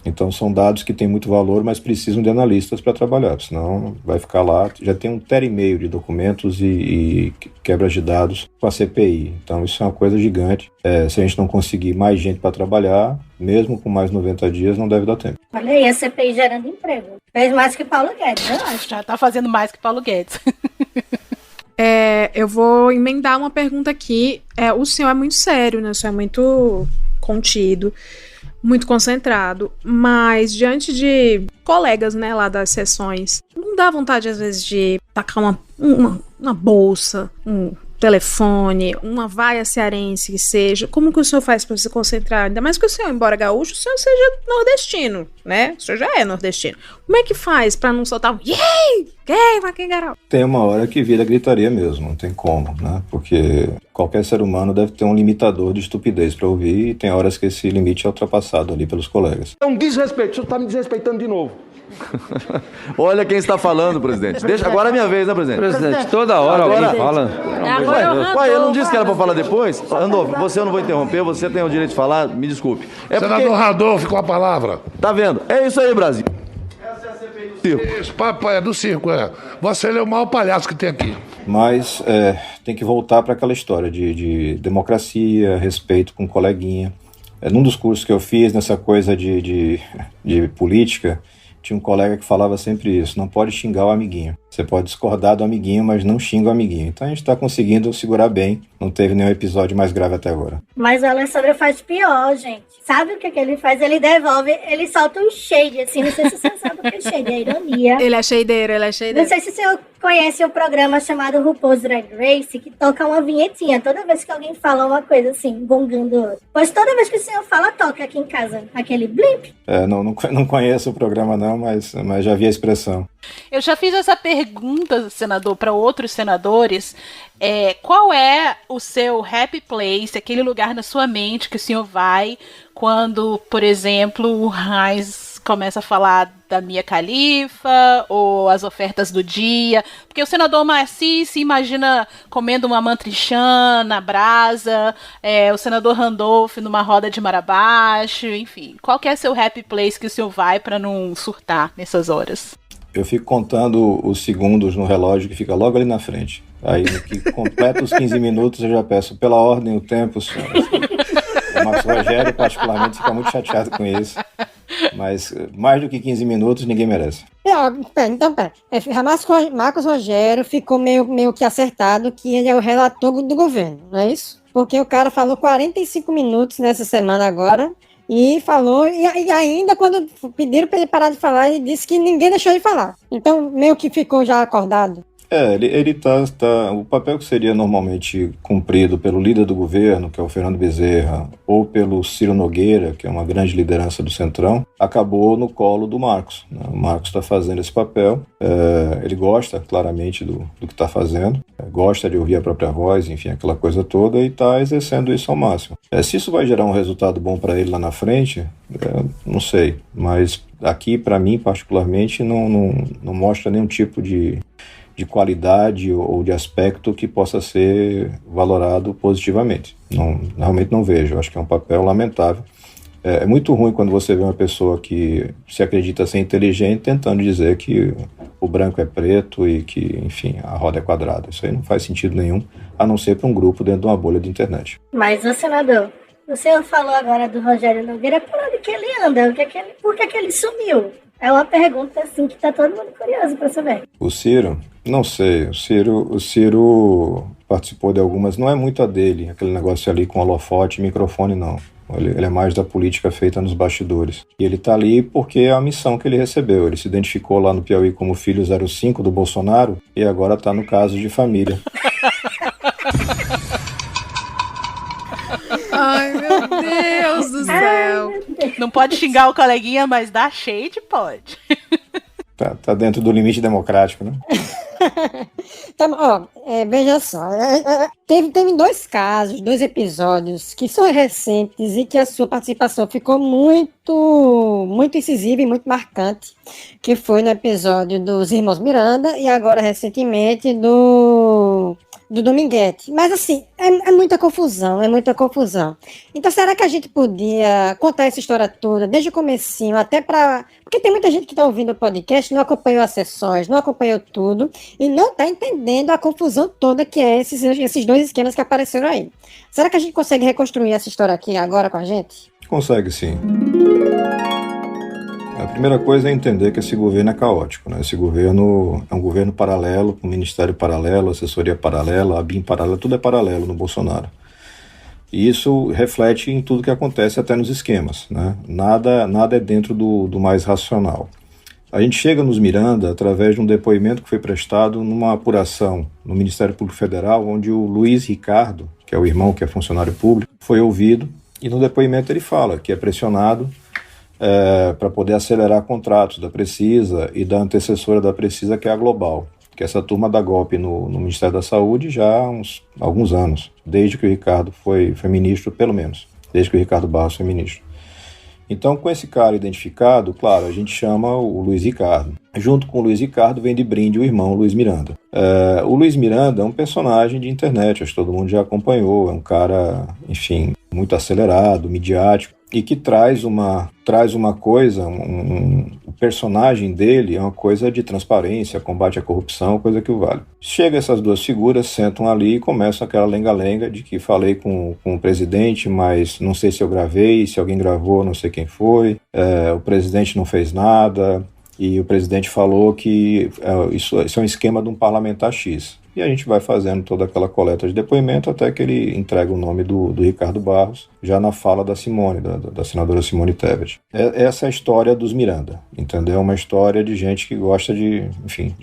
Então são dados que têm muito valor, mas precisam de analistas para trabalhar, senão vai ficar lá, já tem 1,5 tera de documentos e quebras de dados com a CPI. Então isso é uma coisa gigante. Se a gente não conseguir mais gente para trabalhar, mesmo com mais 90 dias, não deve dar tempo. Olha aí, a CPI gerando emprego. Fez mais que Paulo Guedes, eu acho. Já tá fazendo mais que Paulo Guedes. Eu vou emendar uma pergunta aqui. O senhor é muito sério, né? O senhor é muito contido, muito concentrado, mas diante de colegas, né, lá das sessões, não dá vontade às vezes de tacar uma bolsa, um telefone, uma vaia cearense que seja? Como que o senhor faz para se concentrar? Ainda mais que o senhor, embora gaúcho, o senhor seja nordestino, né? O senhor já é nordestino. Como é que faz para não soltar um yay, gay, vaquem garal? Tem uma hora que vira gritaria mesmo, não tem como, né? Porque qualquer ser humano deve ter um limitador de estupidez para ouvir e tem horas que esse limite é ultrapassado ali pelos colegas. É um desrespeito, o senhor está me desrespeitando de novo. Olha quem está falando, presidente. Deixa, agora é minha vez, né, presidente? Presidente, toda hora alguém fala. Ué, eu não disse que era para falar depois? Randolfo, você eu não vou interromper, você tem o direito de falar, me desculpe. Senador Randolfo, com a palavra. Tá vendo? É isso aí, Brasil. Isso, papai, é do circo, Você é o maior palhaço que tem aqui. Mas tem que voltar para aquela história de democracia, respeito com o coleguinha. Num dos cursos que eu fiz, nessa coisa de política, tinha um colega que falava sempre isso: não pode xingar o amiguinho. Você pode discordar do amiguinho, mas não xinga o amiguinho. Então a gente está conseguindo segurar bem. Não teve nenhum episódio mais grave até agora. Mas o Alessandro faz pior, gente. Sabe o que ele faz? Ele devolve, ele solta um shade, assim. Não sei se você sabe o que é shade, é ironia. Ele é shadeiro. Não sei se o senhor conhece um programa chamado RuPaul's Drag Race, que toca uma vinhetinha toda vez que alguém fala uma coisa assim, bongando o outro. Pois toda vez que o senhor fala, toca aqui em casa aquele blimp. Não conheço o programa não, mas já vi a expressão. Eu já fiz essa pergunta, senador, para outros senadores. Qual é o seu happy place, aquele lugar na sua mente que o senhor vai quando, por exemplo, o Heinz começa a falar da Mia Khalifa ou as ofertas do dia? Porque o senador Marci se imagina comendo uma mantrichã na brasa, o senador Randolph numa roda de mar abaixo, enfim. Qual que é seu happy place que o senhor vai para não surtar nessas horas? Eu fico contando os segundos no relógio que fica logo ali na frente. Aí, que completa os 15 minutos, eu já peço pela ordem, o tempo, senhores. O Marcos Rogério, particularmente, fica muito chateado com isso. Mas mais do que 15 minutos, ninguém merece. Então, pera. Marcos Rogério ficou meio que acertado que ele é o relator do governo, não é isso? Porque o cara falou 45 minutos nessa semana agora. E falou, e ainda quando pediram para ele parar de falar, ele disse que ninguém deixou ele falar. Então, meio que ficou já acordado. Ele tá. O papel que seria normalmente cumprido pelo líder do governo, que é o Fernando Bezerra, ou pelo Ciro Nogueira, que é uma grande liderança do Centrão, acabou no colo do Marcos, né? O Marcos está fazendo esse papel. Ele gosta claramente do que está fazendo, gosta de ouvir a própria voz, enfim, aquela coisa toda, e está exercendo isso ao máximo. Se isso vai gerar um resultado bom para ele lá na frente, não sei, mas aqui, para mim, particularmente, não mostra nenhum tipo de qualidade ou de aspecto que possa ser valorado positivamente. Realmente não vejo, acho que é um papel lamentável. É muito ruim quando você vê uma pessoa que se acredita ser inteligente tentando dizer que o branco é preto e que, enfim, a roda é quadrada. Isso aí não faz sentido nenhum, a não ser para um grupo dentro de uma bolha de internet. Mas, senador, o senhor falou agora do Rogério Nogueira, por onde que ele anda? Por que ele sumiu? É uma pergunta, assim, que tá todo mundo curioso para saber. O Ciro? Não sei. O Ciro participou de algumas, não é muito a dele, aquele negócio ali com holofote e microfone, não. Ele é mais da política feita nos bastidores. E ele tá ali porque é a missão que ele recebeu. Ele se identificou lá no Piauí como filho 05 do Bolsonaro e agora tá no caso de família. Ai, meu Deus do céu. Não pode xingar o coleguinha, mas dar shade pode. Tá dentro do limite democrático, né? Tá, veja só, teve 2 casos, 2 episódios que são recentes e que a sua participação ficou muito incisiva e muito marcante, que foi no episódio dos Irmãos Miranda e agora recentemente do Dominguete. Mas assim, é muita confusão. Então será que a gente podia contar essa história toda, desde o comecinho até pra... Porque tem muita gente que tá ouvindo o podcast, não acompanhou as sessões, não acompanhou tudo, e não tá entendendo a confusão toda que é esses 2 esquemas que apareceram aí. Será que a gente consegue reconstruir essa história aqui agora com a gente? Consegue, sim. A primeira coisa é entender que esse governo é caótico, né? Esse governo é um governo paralelo, com ministério paralelo, assessoria paralela, ABIN paralela, tudo é paralelo no Bolsonaro. E isso reflete em tudo que acontece até nos esquemas, né? Nada é dentro do mais racional. A gente chega nos Miranda através de um depoimento que foi prestado numa apuração no Ministério Público Federal, onde o Luiz Ricardo, que é o irmão que é funcionário público, foi ouvido, e no depoimento ele fala que é pressionado para poder acelerar contratos da Precisa e da antecessora da Precisa, que é a Global, que essa turma dá golpe no Ministério da Saúde já há alguns anos, desde que o Ricardo foi ministro, pelo menos, desde que o Ricardo Barros foi ministro. Então, com esse cara identificado, claro, a gente chama o Luiz Ricardo. Junto com o Luiz Ricardo vem de brinde o irmão Luiz Miranda. O Luiz Miranda é um personagem de internet, acho que todo mundo já acompanhou, é um cara, enfim, muito acelerado, midiático, e que traz uma coisa, o personagem dele é uma coisa de transparência, combate à corrupção, coisa que o vale. Chega essas 2 figuras, sentam ali e começam aquela lenga-lenga de que falei com o presidente, mas não sei se eu gravei, se alguém gravou, não sei quem foi, o presidente não fez nada, e o presidente falou que isso é um esquema de um parlamentar X. E a gente vai fazendo toda aquela coleta de depoimento até que ele entrega o nome do Ricardo Barros, já na fala da Simone, da senadora Simone Tebet. Essa é a história dos Miranda, entendeu? É uma história de gente que gosta de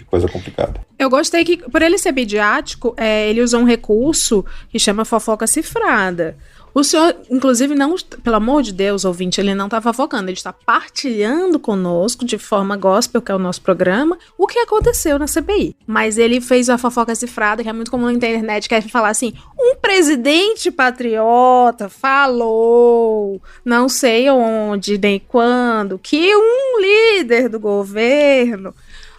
coisa complicada. Eu gostei que, por ele ser midiático, ele usou um recurso que chama fofoca cifrada. O senhor, inclusive, não, pelo amor de Deus, ouvinte, ele não está fofocando, ele está partilhando conosco, de forma gospel, que é o nosso programa, o que aconteceu na CPI. Mas ele fez a fofoca cifrada, que é muito comum na internet, que é falar assim, um presidente patriota falou, não sei onde nem quando, que um líder do governo...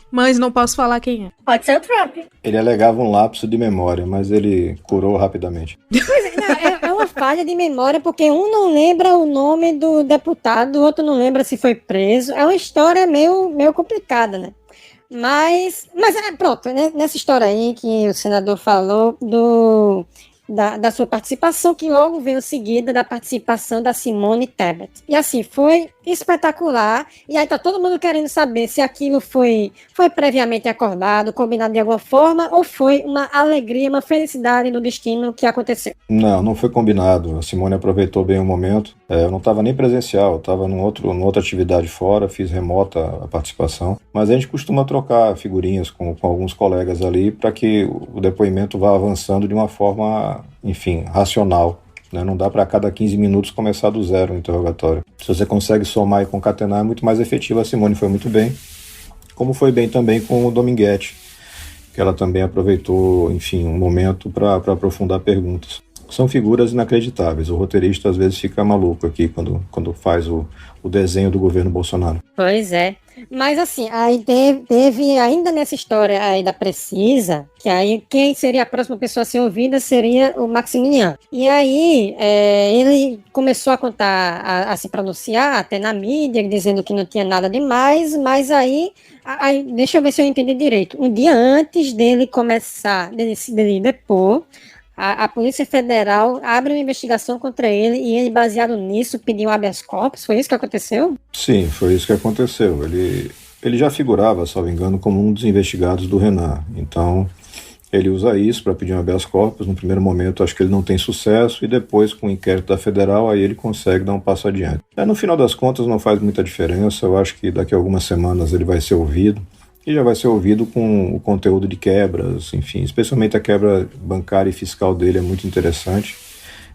Mas não posso falar quem é. Pode ser o Trump. Ele alegava um lapso de memória, mas ele curou rapidamente. É uma falha de memória, porque um não lembra o nome do deputado, o outro não lembra se foi preso. É uma história meio complicada, né? Mas pronto, né? Nessa história aí que o senador falou da sua participação, que logo veio seguida da participação da Simone Tebet. E assim, foi espetacular, e aí tá todo mundo querendo saber se aquilo foi previamente acordado, combinado de alguma forma, ou foi uma alegria, uma felicidade do destino que aconteceu. Não foi combinado. A Simone aproveitou bem o momento. Eu não estava nem presencial, eu estava numa outra atividade fora, fiz remota a participação, mas a gente costuma trocar figurinhas com alguns colegas ali para que o depoimento vá avançando de uma forma, enfim, racional. Não dá para a cada 15 minutos começar do zero o interrogatório. Se você consegue somar e concatenar, é muito mais efetivo. A Simone foi muito bem, como foi bem também com o Dominguete, que ela também aproveitou, enfim, um momento para aprofundar perguntas. São figuras inacreditáveis. O roteirista às vezes fica maluco aqui quando faz o desenho do governo Bolsonaro. Pois é. Mas assim, aí teve ainda nessa história aí da Precisa, que aí quem seria a próxima pessoa a ser ouvida seria o Maximiliano. E aí ele começou a contar, a se pronunciar até na mídia, dizendo que não tinha nada demais, mas aí deixa eu ver se eu entendi direito. Um dia antes dele começar, dele depor, a Polícia Federal abre uma investigação contra ele e ele, baseado nisso, pediu habeas corpus. Foi isso que aconteceu? Sim, foi isso que aconteceu. Ele já figurava, salvo engano, como um dos investigados do Renan. Então, ele usa isso para pedir um habeas corpus. No primeiro momento, acho que ele não tem sucesso e depois, com o inquérito da Federal, aí ele consegue dar um passo adiante. No final das contas, não faz muita diferença. Eu acho que daqui a algumas semanas ele vai ser ouvido. E já vai ser ouvido com o conteúdo de quebras, enfim, especialmente a quebra bancária e fiscal dele é muito interessante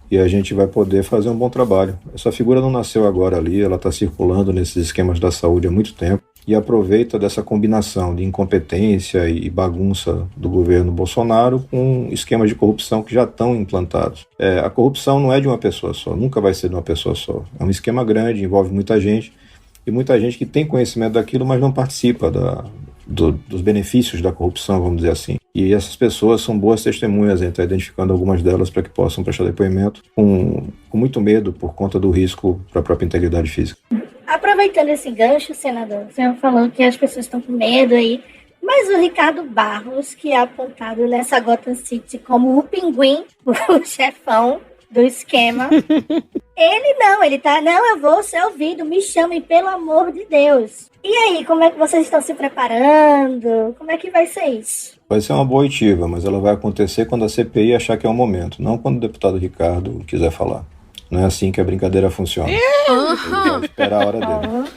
e a gente vai poder fazer um bom trabalho. Essa figura não nasceu agora ali, ela está circulando nesses esquemas da saúde há muito tempo e aproveita dessa combinação de incompetência e bagunça do governo Bolsonaro com esquemas de corrupção que já estão implantados. A corrupção não é de uma pessoa só, nunca vai ser de uma pessoa só. É um esquema grande, envolve muita gente, e muita gente que tem conhecimento daquilo, mas não participa dos benefícios da corrupção, vamos dizer assim. E essas pessoas são boas testemunhas, a gente está identificando algumas delas para que possam prestar depoimento com muito medo por conta do risco para a própria integridade física. Aproveitando esse gancho, senador, o senhor falou que as pessoas estão com medo aí, mas o Ricardo Barros, que é apontado nessa Gotham City como o pinguim, o chefão do esquema, ele tá, eu vou ser ouvido, me chamem, pelo amor de Deus. E aí, como é que vocês estão se preparando? Como é que vai ser isso? Vai ser uma boa oitiva, mas ela vai acontecer quando a CPI achar que é o momento, não quando o deputado Ricardo quiser falar. Não é assim que a brincadeira funciona. Ele vai esperar a hora dele.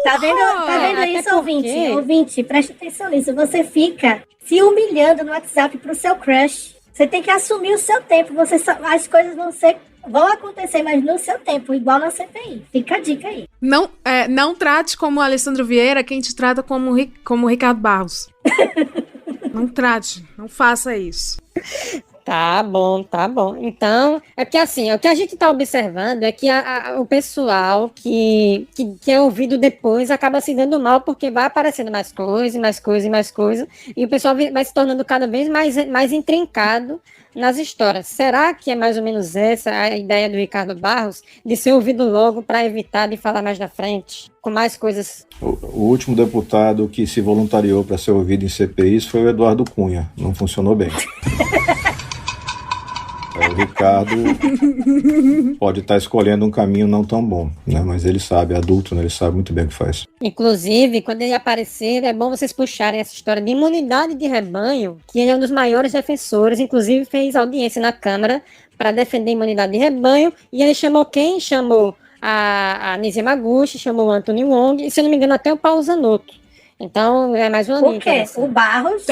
Tá vendo isso, ouvinte? Ouvinte, preste atenção nisso. Você fica se humilhando no WhatsApp pro seu crush. Você tem que assumir o seu tempo. As coisas vão acontecer, mas no seu tempo, igual na CPI. Fica a dica aí. Não trate como Alessandro Vieira quem te trata como Ricardo Barros. Não trate, não faça isso. Tá bom. Então, é porque assim, o que a gente está observando é que o pessoal que é ouvido depois acaba se dando mal, porque vai aparecendo mais coisa, e o pessoal vai se tornando cada vez mais intrincado nas histórias. Será que é mais ou menos essa a ideia do Ricardo Barros, de ser ouvido logo para evitar de falar mais na frente, com mais coisas? O último deputado que se voluntariou para ser ouvido em CPIs foi o Eduardo Cunha. Não funcionou bem. O Ricardo pode estar escolhendo um caminho não tão bom, né? Mas ele sabe, é adulto, né? Ele sabe muito bem o que faz. Inclusive, quando ele aparecer, é bom vocês puxarem essa história de imunidade de rebanho, que ele é um dos maiores defensores, inclusive fez audiência na Câmara para defender a imunidade de rebanho, e ele chamou quem? Chamou a Nise Yamaguchi, chamou o Anthony Wong, e se eu não me engano até o Paulo Zanotto. Então, é mais uma linha. O quê? O Barros...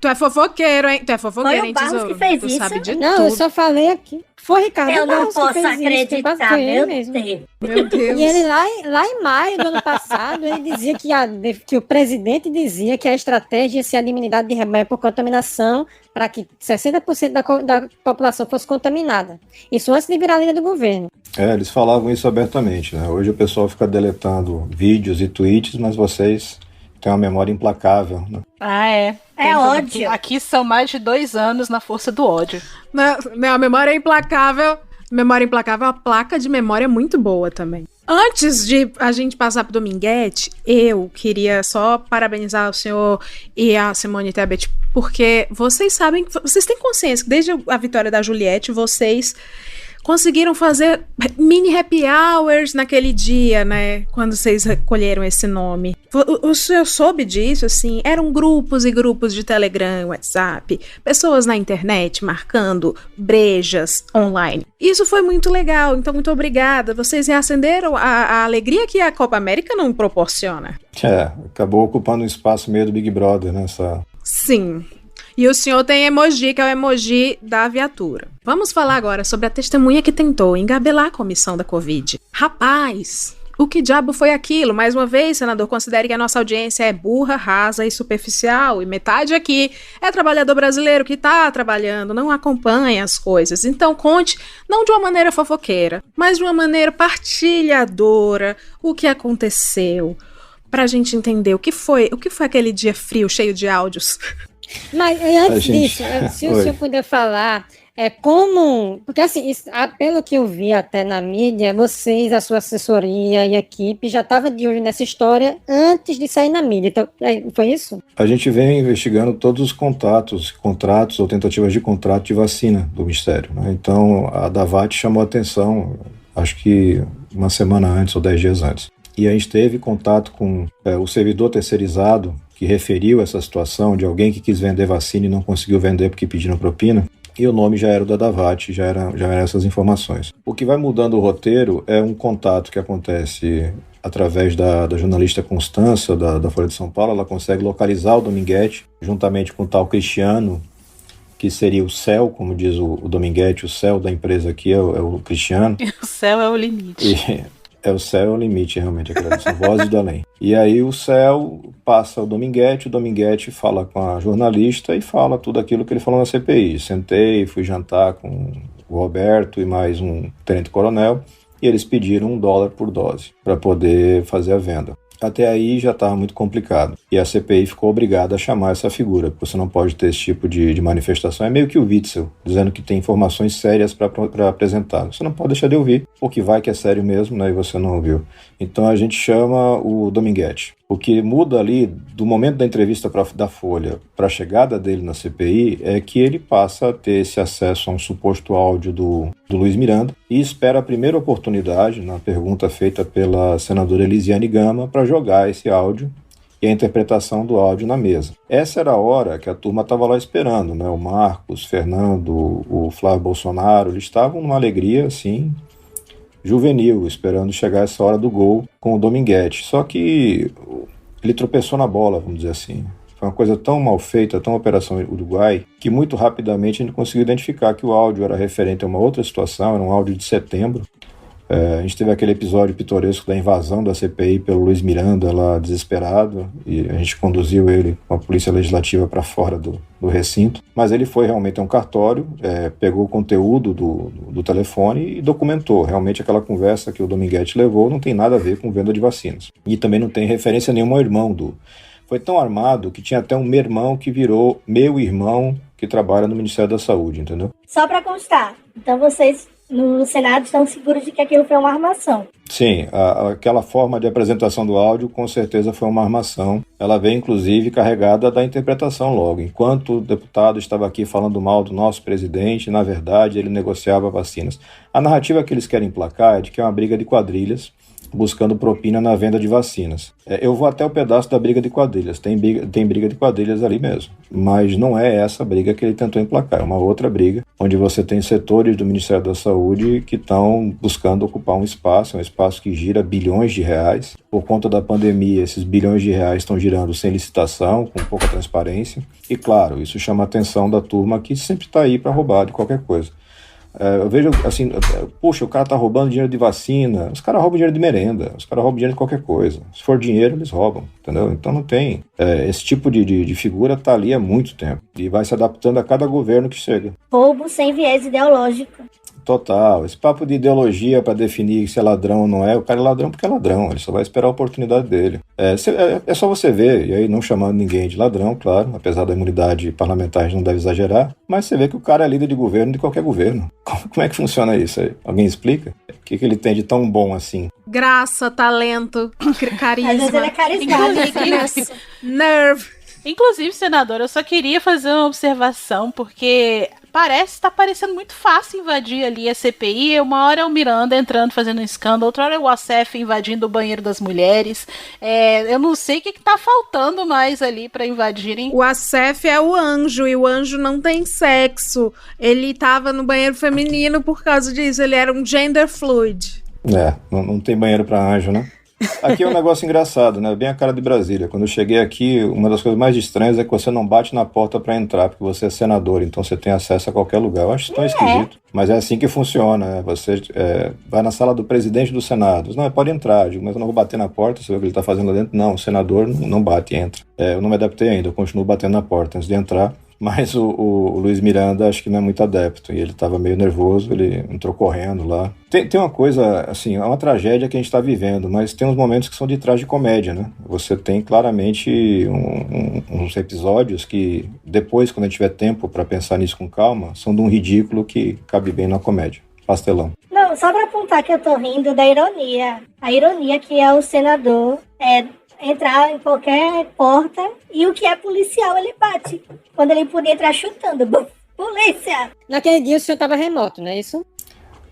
Tu é fofoqueiro, hein? Tu é fofoqueiro, hein, Tesouro? Foi o Barros que fez tu isso? Sabe de não, tudo. eu só falei aqui. Foi Ricardo Eu não Barros posso que fez acreditar, isso. Foi ele meu mesmo. Deus. Meu Deus. E ele lá em maio do ano passado, ele dizia que o presidente dizia que a estratégia ia ser a imunidade de rebanho por contaminação, para que 60% da população fosse contaminada. Isso antes de virar a líder do governo. Eles falavam isso abertamente, né? Hoje o pessoal fica deletando vídeos e tweets, mas vocês têm uma memória implacável, né? É ódio. Aqui são mais de 2 anos na força do ódio. Não, a memória é implacável. Memória implacável é uma placa de memória muito boa também. Antes de a gente passar pro Dominguete, eu queria só parabenizar o senhor e a Simone Tebet, porque vocês sabem, vocês têm consciência que desde a vitória da Juliette, vocês conseguiram fazer mini happy hours naquele dia, né? Quando vocês recolheram esse nome. O senhor soube disso, assim? Eram grupos e grupos de Telegram, WhatsApp, pessoas na internet marcando brejas online. Isso foi muito legal, então muito obrigada. Vocês reacenderam a alegria que a Copa América não proporciona. Acabou ocupando um espaço meio do Big Brother, né? Sim. E o senhor tem emoji, que é o emoji da viatura. Vamos falar agora sobre a testemunha que tentou engabelar a comissão da Covid. Rapaz, o que diabo foi aquilo? Mais uma vez, senador, considere que a nossa audiência é burra, rasa e superficial. E metade aqui é trabalhador brasileiro que está trabalhando, não acompanha as coisas. Então conte, não de uma maneira fofoqueira, mas de uma maneira partilhadora, o que aconteceu. Pra gente entender o que foi aquele dia frio, cheio de áudios. Mas antes disso, se o senhor puder falar, porque assim, pelo que eu vi até na mídia, vocês, a sua assessoria e a equipe já estavam de olho nessa história antes de sair na mídia, então, foi isso? A gente vem investigando todos os contratos ou tentativas de contrato de vacina do Ministério, né? Então a Davat chamou a atenção, acho que uma semana antes ou 10 dias antes. E a gente teve contato com o servidor terceirizado que referiu essa situação de alguém que quis vender vacina e não conseguiu vender porque pediram propina, e o nome já era o da Davat, já eram essas informações. O que vai mudando o roteiro é um contato que acontece através da jornalista Constança, da Folha de São Paulo. Ela consegue localizar o Dominguete, juntamente com o tal Cristiano, que seria o céu, como diz o Dominguete, o céu da empresa aqui é o Cristiano. O céu é o limite. O céu é o limite, realmente, são vozes do além. E aí o céu passa o Dominguete fala com a jornalista e fala tudo aquilo que ele falou na CPI. Sentei, fui jantar com o Roberto e mais um tenente-coronel, e eles pediram $1 por dose para poder fazer a venda. Até aí já estava muito complicado. E a CPI ficou obrigada a chamar essa figura, porque você não pode ter esse tipo de manifestação. É meio que o Witzel, dizendo que tem informações sérias para apresentar. Você não pode deixar de ouvir, porque vai que é sério mesmo, né, e você não ouviu. Então a gente chama o Dominguete. O que muda ali, do momento da entrevista da Folha para a chegada dele na CPI, é que ele passa a ter esse acesso a um suposto áudio do Luiz Miranda e espera a primeira oportunidade, na pergunta feita pela senadora Elisiane Gama, para jogar esse áudio e a interpretação do áudio na mesa. Essa era a hora que a turma estava lá esperando, né? O Marcos, Fernando, o Flávio Bolsonaro, eles estavam numa alegria, assim, juvenil, esperando chegar essa hora do gol com o Dominguete. Só que ele tropeçou na bola, vamos dizer assim. Foi uma coisa tão mal feita, tão Operação Uruguai, que muito rapidamente a gente conseguiu identificar que o áudio era referente a uma outra situação, era um áudio de setembro. A gente teve aquele episódio pitoresco da invasão da CPI pelo Luiz Miranda, lá desesperado, e a gente conduziu ele com a Polícia Legislativa para fora do recinto. Mas ele foi realmente a um cartório, pegou o conteúdo do telefone e documentou. Realmente aquela conversa que o Dominguete levou não tem nada a ver com venda de vacinas. E também não tem referência nenhuma ao irmão do... Foi tão armado que tinha até um meu-irmão que virou meu irmão que trabalha no Ministério da Saúde, entendeu? Só para constar, então vocês no Senado estão seguros de que aquilo foi uma armação? Sim, aquela forma de apresentação do áudio com certeza foi uma armação. Ela veio inclusive carregada da interpretação logo. Enquanto o deputado estava aqui falando mal do nosso presidente, na verdade ele negociava vacinas. A narrativa que eles querem emplacar é de que é uma briga de quadrilhas buscando propina na venda de vacinas. Eu vou até o pedaço da briga de quadrilhas, tem briga de quadrilhas ali mesmo, mas não é essa briga que ele tentou emplacar, é uma outra briga, onde você tem setores do Ministério da Saúde que estão buscando ocupar um espaço que gira bilhões de reais. Por conta da pandemia, esses bilhões de reais estão girando sem licitação, com pouca transparência, e claro, isso chama a atenção da turma que sempre está aí para roubar de qualquer coisa. Eu vejo assim, puxa, o cara tá roubando dinheiro de vacina, os caras roubam dinheiro de merenda, os caras roubam dinheiro de qualquer coisa. Se for dinheiro, eles roubam, entendeu? Então não tem. Esse tipo de figura tá ali há muito tempo e vai se adaptando a cada governo que chega. Roubo sem viés ideológico. Total. Esse papo de ideologia para definir se é ladrão ou não é, o cara é ladrão porque é ladrão, ele só vai esperar a oportunidade dele. É só você ver, e aí não chamando ninguém de ladrão, claro, apesar da imunidade parlamentar a gente não deve exagerar, mas você vê que o cara é líder de governo de qualquer governo. Como é que funciona isso aí? Alguém explica? O que ele tem de tão bom assim? Graça, talento, carisma. Às vezes ele é carismático. Nerve. Inclusive, senador, eu só queria fazer uma observação, porque tá parecendo muito fácil invadir ali a CPI. Uma hora é o Miranda entrando, fazendo um escândalo, outra hora é o ACF invadindo o banheiro das mulheres. Eu não sei o que tá faltando mais ali pra invadirem. O ACF é o anjo, e o anjo não tem sexo. Ele tava no banheiro feminino por causa disso, ele era um gender fluid. Não tem banheiro pra anjo, né? Aqui é um negócio engraçado, né? Bem a cara de Brasília. Quando eu cheguei aqui, uma das coisas mais estranhas é que você não bate na porta para entrar, porque você é senador, então você tem acesso a qualquer lugar. Eu acho isso tão esquisito. Mas é assim que funciona, né? Você vai na sala do presidente do Senado. Não, pode entrar. Eu digo, mas eu não vou bater na porta, você vê o que ele está fazendo lá dentro. Não, o senador não bate e entra. Eu não me adaptei ainda, eu continuo batendo na porta antes de entrar. Mas o Luiz Miranda acho que não é muito adepto, e ele estava meio nervoso, ele entrou correndo lá. Tem uma coisa, assim, é uma tragédia que a gente está vivendo, mas tem uns momentos que são de tragicomédia, né? Você tem claramente uns episódios que depois, quando a gente tiver tempo para pensar nisso com calma, são de um ridículo que cabe bem na comédia. Pastelão. Não, só para apontar que eu tô rindo da ironia. A ironia que é o senador entrar em qualquer porta e o que é policial ele bate. Quando ele podia entrar chutando. Polícia! Naquele dia o senhor estava remoto, não é isso?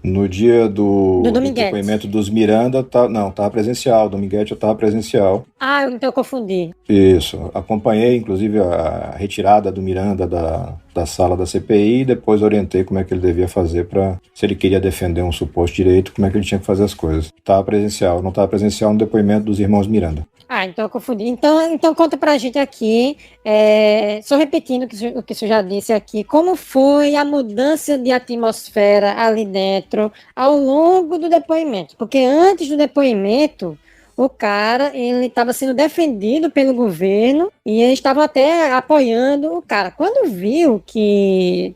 No dia do depoimento dos Miranda, estava presencial. Dominguete eu estava presencial. Então eu confundi. Isso. Acompanhei, inclusive, a retirada do Miranda da sala da CPI e depois orientei como é que ele devia fazer se ele queria defender um suposto direito, como é que ele tinha que fazer as coisas. Estava presencial. Não estava presencial no depoimento dos irmãos Miranda. Então eu confundi. Então conta pra gente aqui, só repetindo o que o senhor já disse aqui, como foi a mudança de atmosfera ali dentro ao longo do depoimento? Porque antes do depoimento, o cara, ele estava sendo defendido pelo governo e eles estavam até apoiando o cara. Quando viu que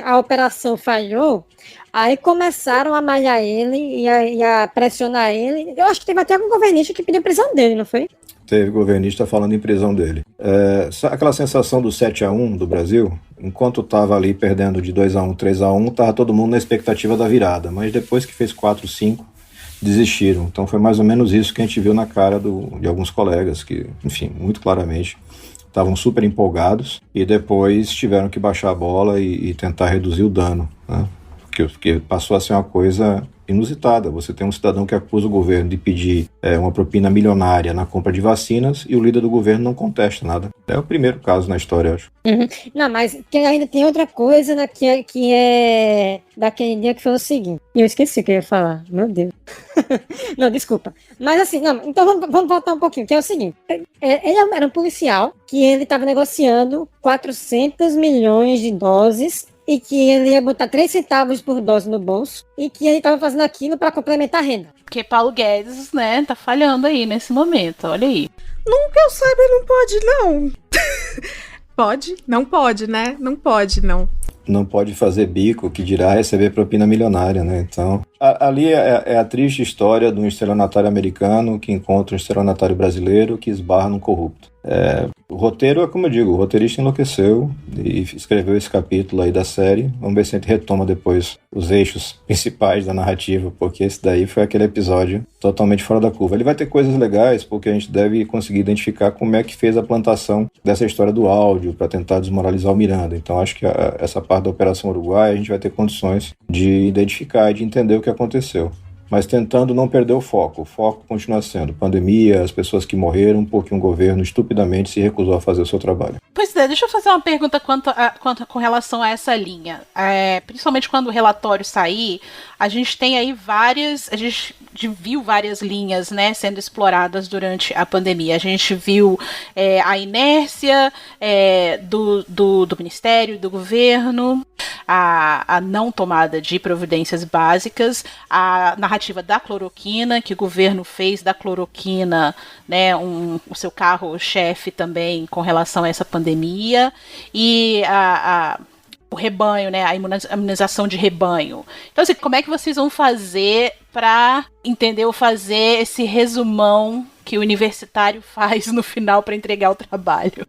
a operação falhou, aí começaram a malhar ele e a pressionar ele. Eu acho que teve até algum governista que pediu prisão dele, não foi? Teve governista falando em prisão dele. Aquela sensação do 7-1 do Brasil, enquanto estava ali perdendo de 2-1, 3-1, estava todo mundo na expectativa da virada. Mas depois que fez 4-5, desistiram. Então foi mais ou menos isso que a gente viu na cara de alguns colegas que, enfim, muito claramente estavam super empolgados e depois tiveram que baixar a bola e tentar reduzir o dano, né? Porque passou a ser uma coisa inusitada. Você tem um cidadão que acusa o governo de pedir uma propina milionária na compra de vacinas e o líder do governo não contesta nada. É o primeiro caso na história, eu acho. Uhum. Não, mas ainda tem outra coisa, né, que é daquele dia que foi o seguinte. Eu esqueci o que eu ia falar. Meu Deus. Não, desculpa. Mas assim, não, então vamos voltar um pouquinho, que é o seguinte. Ele era um policial que ele estava negociando 400 milhões de doses e que ele ia botar 3 centavos por dose no bolso e que ele estava fazendo aquilo para complementar a renda. Porque Paulo Guedes, né, tá falhando aí nesse momento, olha aí. Nunca eu saiba, não pode, não. Pode? Não pode, né? Não pode, não. Não pode fazer bico, que dirá receber propina milionária, né? Então, ali é a triste história de um estelionatário americano que encontra um estelionatário brasileiro que esbarra num corrupto. O roteiro é como eu digo, o roteirista enlouqueceu e escreveu esse capítulo aí da série. Vamos ver se a gente retoma depois os eixos principais da narrativa, porque esse daí foi aquele episódio totalmente fora da curva. Ele vai ter coisas legais, porque a gente deve conseguir identificar como é que fez a plantação dessa história do áudio para tentar desmoralizar o Miranda. Então acho que essa parte da Operação Uruguai a gente vai ter condições de identificar e de entender o que aconteceu. Mas tentando não perder o foco. O foco continua sendo pandemia, as pessoas que morreram porque um governo estupidamente se recusou a fazer o seu trabalho. Pois é, deixa eu fazer uma pergunta com relação a essa linha. Principalmente quando o relatório sair, a gente tem aí a gente viu várias linhas, né, sendo exploradas durante a pandemia. A gente viu a inércia do Ministério, do governo, a não tomada de providências básicas, a narrativa da cloroquina, que o governo fez da cloroquina, né, o seu carro-chefe também com relação a essa pandemia, e o rebanho, né, a imunização de rebanho. Então, assim, como é que vocês vão fazer para entender ou fazer esse resumão que o universitário faz no final para entregar o trabalho?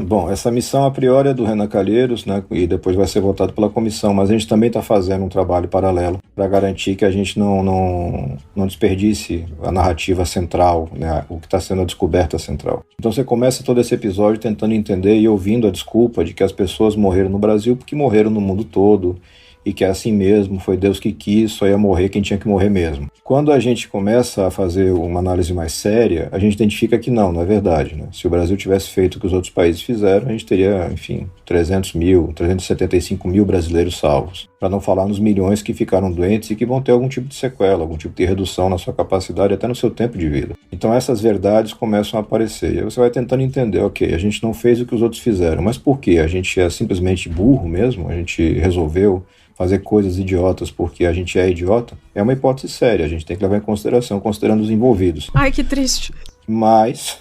Bom, essa missão a priori é do Renan Calheiros, né, e depois vai ser votado pela comissão, mas a gente também está fazendo um trabalho paralelo para garantir que a gente não desperdice a narrativa central, né, o que está sendo a descoberta central. Então você começa todo esse episódio tentando entender e ouvindo a desculpa de que as pessoas morreram no Brasil porque morreram no mundo todo, e que é assim mesmo, foi Deus que quis, só ia morrer quem tinha que morrer mesmo. Quando a gente começa a fazer uma análise mais séria, a gente identifica que não é verdade, né? Se o Brasil tivesse feito o que os outros países fizeram, a gente teria, enfim, 375 mil brasileiros salvos. Para não falar nos milhões que ficaram doentes e que vão ter algum tipo de sequela, algum tipo de redução na sua capacidade, até no seu tempo de vida. Então essas verdades começam a aparecer. E aí você vai tentando entender, ok, a gente não fez o que os outros fizeram, mas por quê? A gente é simplesmente burro mesmo? A gente resolveu fazer coisas idiotas porque a gente é idiota? É uma hipótese séria, a gente tem que levar em consideração, considerando os envolvidos. Ai, que triste. Mas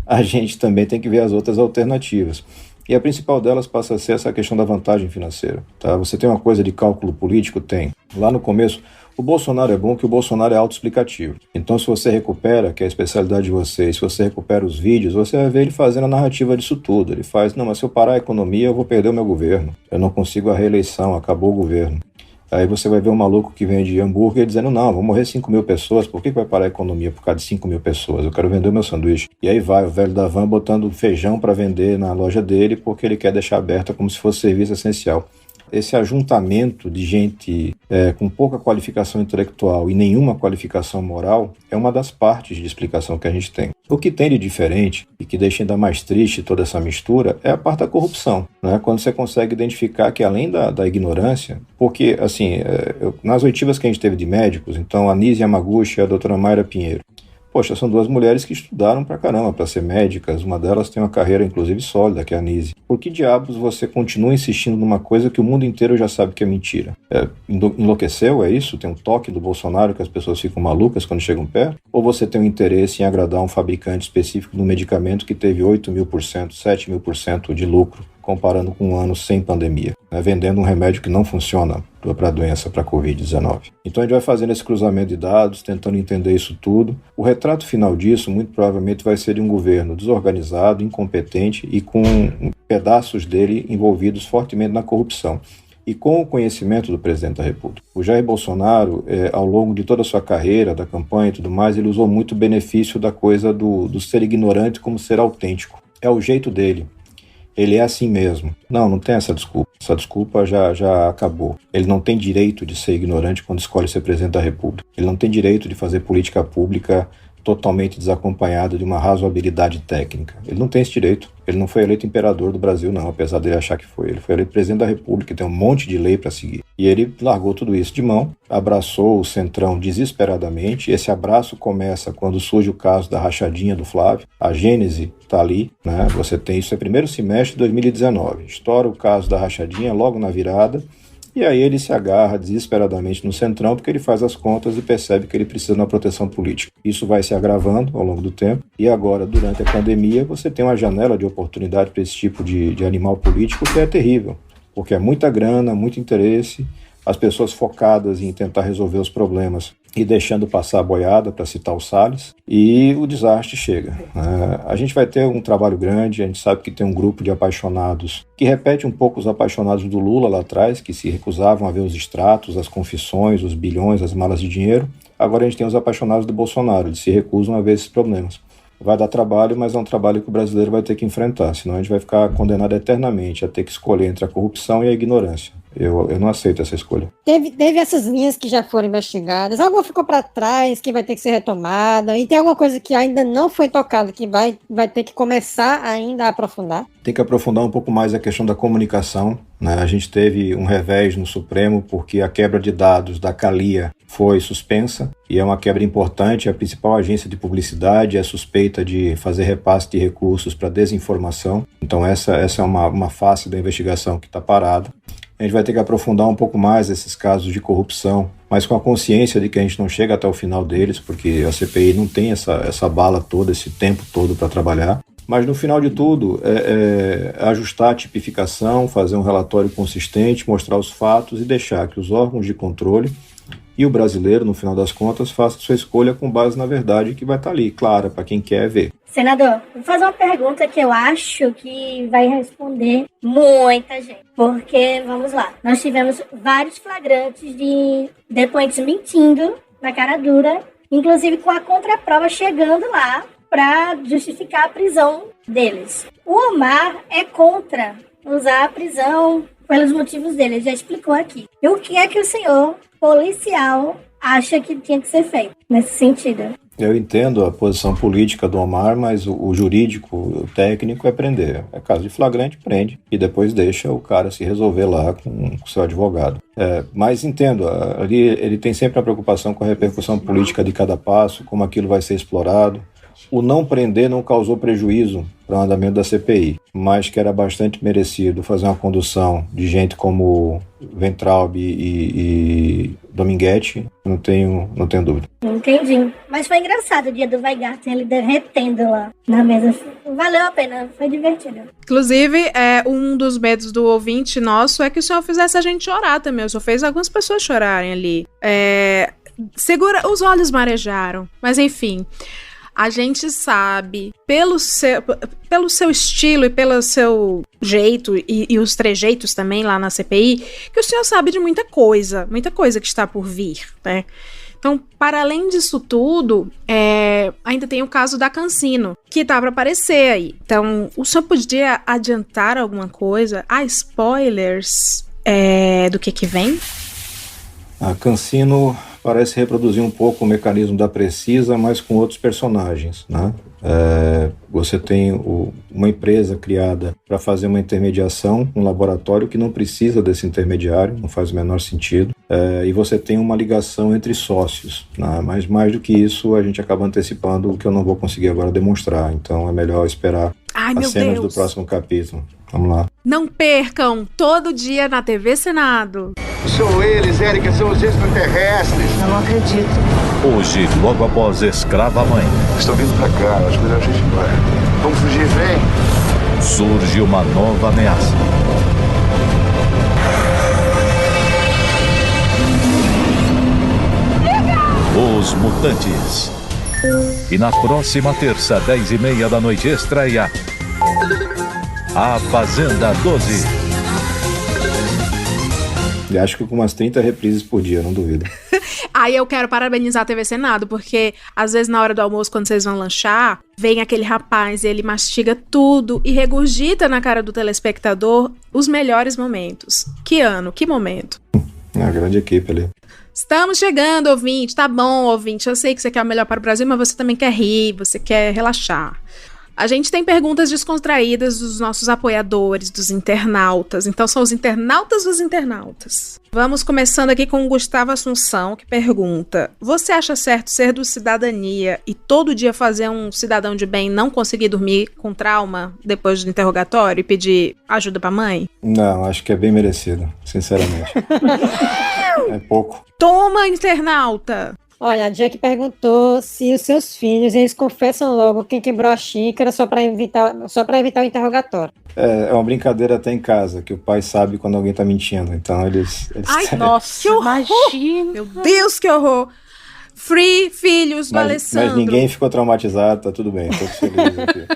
a gente também tem que ver as outras alternativas. E a principal delas passa a ser essa questão da vantagem financeira. Tá? Você tem uma coisa de cálculo político? Tem. Lá no começo, o Bolsonaro é bom que o Bolsonaro é autoexplicativo. Então, se você recupera, que é a especialidade de vocês, se você recupera os vídeos, você vai ver ele fazendo a narrativa disso tudo. Ele faz, não, mas se eu parar a economia, eu vou perder o meu governo. Eu não consigo a reeleição, acabou o governo. Aí você vai ver um maluco que vende hambúrguer dizendo, não, vão morrer 5 mil pessoas, por que vai parar a economia por causa de 5 mil pessoas? Eu quero vender o meu sanduíche. E aí vai o velho da van botando feijão para vender na loja dele porque ele quer deixar aberta como se fosse serviço essencial. Esse ajuntamento de gente com pouca qualificação intelectual e nenhuma qualificação moral é uma das partes de explicação que a gente tem. O que tem de diferente e que deixa ainda mais triste toda essa mistura é a parte da corrupção, né? Quando você consegue identificar que além da ignorância, porque assim, nas oitivas que a gente teve de médicos, então a Nise Yamaguchi e a doutora Mayra Pinheiro, Poxa, são duas mulheres que estudaram pra caramba para ser médicas, uma delas tem uma carreira inclusive sólida, que é a Anísia. Por que diabos você continua insistindo numa coisa que o mundo inteiro já sabe que é mentira? Enlouqueceu, é isso? Tem um toque do Bolsonaro que as pessoas ficam malucas quando chegam perto? Ou você tem um interesse em agradar um fabricante específico de um medicamento que teve 8.000%, 7.000% de lucro, comparando com um ano sem pandemia, né, vendendo um remédio que não funciona para a doença, para a Covid-19. Então a gente vai fazendo esse cruzamento de dados, tentando entender isso tudo. O retrato final disso, muito provavelmente, vai ser de um governo desorganizado, incompetente e com pedaços dele envolvidos fortemente na corrupção. E com o conhecimento do presidente da República. O Jair Bolsonaro, ao longo de toda a sua carreira, da campanha e tudo mais, ele usou muito o benefício da coisa do ser ignorante como ser autêntico. É o jeito dele. Ele é assim mesmo. Não tem essa desculpa. Essa desculpa já acabou. Ele não tem direito de ser ignorante quando escolhe ser presidente da República. Ele não tem direito de fazer política pública totalmente desacompanhado de uma razoabilidade técnica. Ele não tem esse direito. Ele não foi eleito imperador do Brasil, não, apesar dele achar que foi. Ele foi eleito presidente da República, tem um monte de lei para seguir. E ele largou tudo isso de mão, abraçou o Centrão desesperadamente. Esse abraço começa quando surge o caso da rachadinha do Flávio. A gênese está ali, né? Você tem isso, é primeiro semestre de 2019. Estoura o caso da rachadinha logo na virada. E aí ele se agarra desesperadamente no Centrão porque ele faz as contas e percebe que ele precisa de uma proteção política. Isso vai se agravando ao longo do tempo. E agora, durante a pandemia, você tem uma janela de oportunidade para esse tipo de animal político que é terrível. Porque é muita grana, muito interesse, as pessoas focadas em tentar resolver os problemas e deixando passar a boiada, para citar o Salles, e o desastre chega. A gente vai ter um trabalho grande, a gente sabe que tem um grupo de apaixonados que repete um pouco os apaixonados do Lula lá atrás, que se recusavam a ver os extratos, as confissões, os bilhões, as malas de dinheiro. Agora a gente tem os apaixonados do Bolsonaro, eles se recusam a ver esses problemas. Vai dar trabalho, mas é um trabalho que o brasileiro vai ter que enfrentar, senão a gente vai ficar condenado eternamente a ter que escolher entre a corrupção e a ignorância. Eu não aceito essa escolha. Teve essas linhas que já foram investigadas, alguma ficou para trás, que vai ter que ser retomada, e tem alguma coisa que ainda não foi tocada, que vai ter que começar ainda a aprofundar? Tem que aprofundar um pouco mais a questão da comunicação, né? A gente teve um revés no Supremo porque a quebra de dados da Calia foi suspensa, e é uma quebra importante. A principal agência de publicidade é suspeita de fazer repasse de recursos para desinformação, então essa é uma face da investigação que está parada. A gente vai ter que aprofundar um pouco mais esses casos de corrupção, mas com a consciência de que a gente não chega até o final deles, porque a CPI não tem essa bala toda, esse tempo todo para trabalhar. Mas no final de tudo, ajustar a tipificação, fazer um relatório consistente, mostrar os fatos e deixar que os órgãos de controle e o brasileiro, no final das contas, faça sua escolha com base na verdade que vai estar ali, clara, para quem quer ver. Senador, vou fazer uma pergunta que eu acho que vai responder muita gente. Porque, vamos lá, nós tivemos vários flagrantes de depoentes mentindo na cara dura, inclusive com a contraprova chegando lá para justificar a prisão deles. O Omar é contra usar a prisão pelos motivos dele, ele já explicou aqui. E o que é que o senhor policial acha que tinha que ser feito nesse sentido? Eu entendo a posição política do Omar, mas o jurídico, o técnico é prender. É caso de flagrante, prende e depois deixa o cara se resolver lá com o seu advogado. Mas entendo, ali ele tem sempre a preocupação com a repercussão política de cada passo, como aquilo vai ser explorado. O não prender não causou prejuízo para o andamento da CPI, mas que era bastante merecido fazer uma condução de gente como Weintraub e Dominguete, não tenho dúvida. Entendi. Mas foi engraçado o dia do Weingarten, ele derretendo lá na mesa. Valeu a pena, foi divertido. Inclusive, um dos medos do ouvinte nosso é que o senhor fizesse a gente chorar também. O senhor fez algumas pessoas chorarem ali. Segura, os olhos marejaram, mas enfim... A gente sabe, pelo seu estilo e pelo seu jeito e os trejeitos também lá na CPI, que o senhor sabe de muita coisa que está por vir, né? Então, para além disso tudo, ainda tem o caso da Cancino, que tá para aparecer aí. Então, o senhor podia adiantar alguma coisa? Há spoilers do que vem? A Cancino parece reproduzir um pouco o mecanismo da Precisa, mas com outros personagens, né? Você tem uma empresa criada para fazer uma intermediação, um laboratório que não precisa desse intermediário, não faz o menor sentido, e você tem uma ligação entre sócios, né? Mas mais do que isso, a gente acaba antecipando o que eu não vou conseguir agora demonstrar, então é melhor esperar as cenas do próximo capítulo. Vamos lá. Não percam, todo dia na TV Senado. São eles, Érica, são os extraterrestres. Eu não acredito. Hoje, logo após Escrava Mãe. Estão vindo pra cá, acho melhor a gente ir embora. Vamos fugir, vem. Surge uma nova ameaça. Os Mutantes. E na próxima terça, 10h30 da noite, estreia A Fazenda 12. E acho que com umas 30 reprises por dia, não duvido. Aí eu quero parabenizar a TV Senado, porque às vezes na hora do almoço, quando vocês vão lanchar, vem aquele rapaz e ele mastiga tudo e regurgita na cara do telespectador os melhores momentos. Que ano, que momento. Uma grande equipe ali. Estamos chegando, ouvinte. Tá bom, ouvinte. Eu sei que você quer o melhor para o Brasil, mas você também quer rir, você quer relaxar. A gente tem perguntas descontraídas dos nossos apoiadores, dos internautas. Então são os internautas dos internautas. Vamos começando aqui com o Gustavo Assunção, que pergunta: você acha certo ser do Cidadania e todo dia fazer um cidadão de bem não conseguir dormir com trauma depois do interrogatório e pedir ajuda pra mãe? Não, acho que é bem merecido, sinceramente. É pouco. Toma, internauta! Olha, a Jack perguntou se os seus filhos, eles confessam logo quem quebrou a xícara só pra evitar o interrogatório. É uma brincadeira até em casa, que o pai sabe quando alguém tá mentindo, então eles Ai, nossa, que horror! Imagina! Meu Deus, que horror! Free filhos do Alessandro. Mas ninguém ficou traumatizado, tá tudo bem, tô feliz aqui.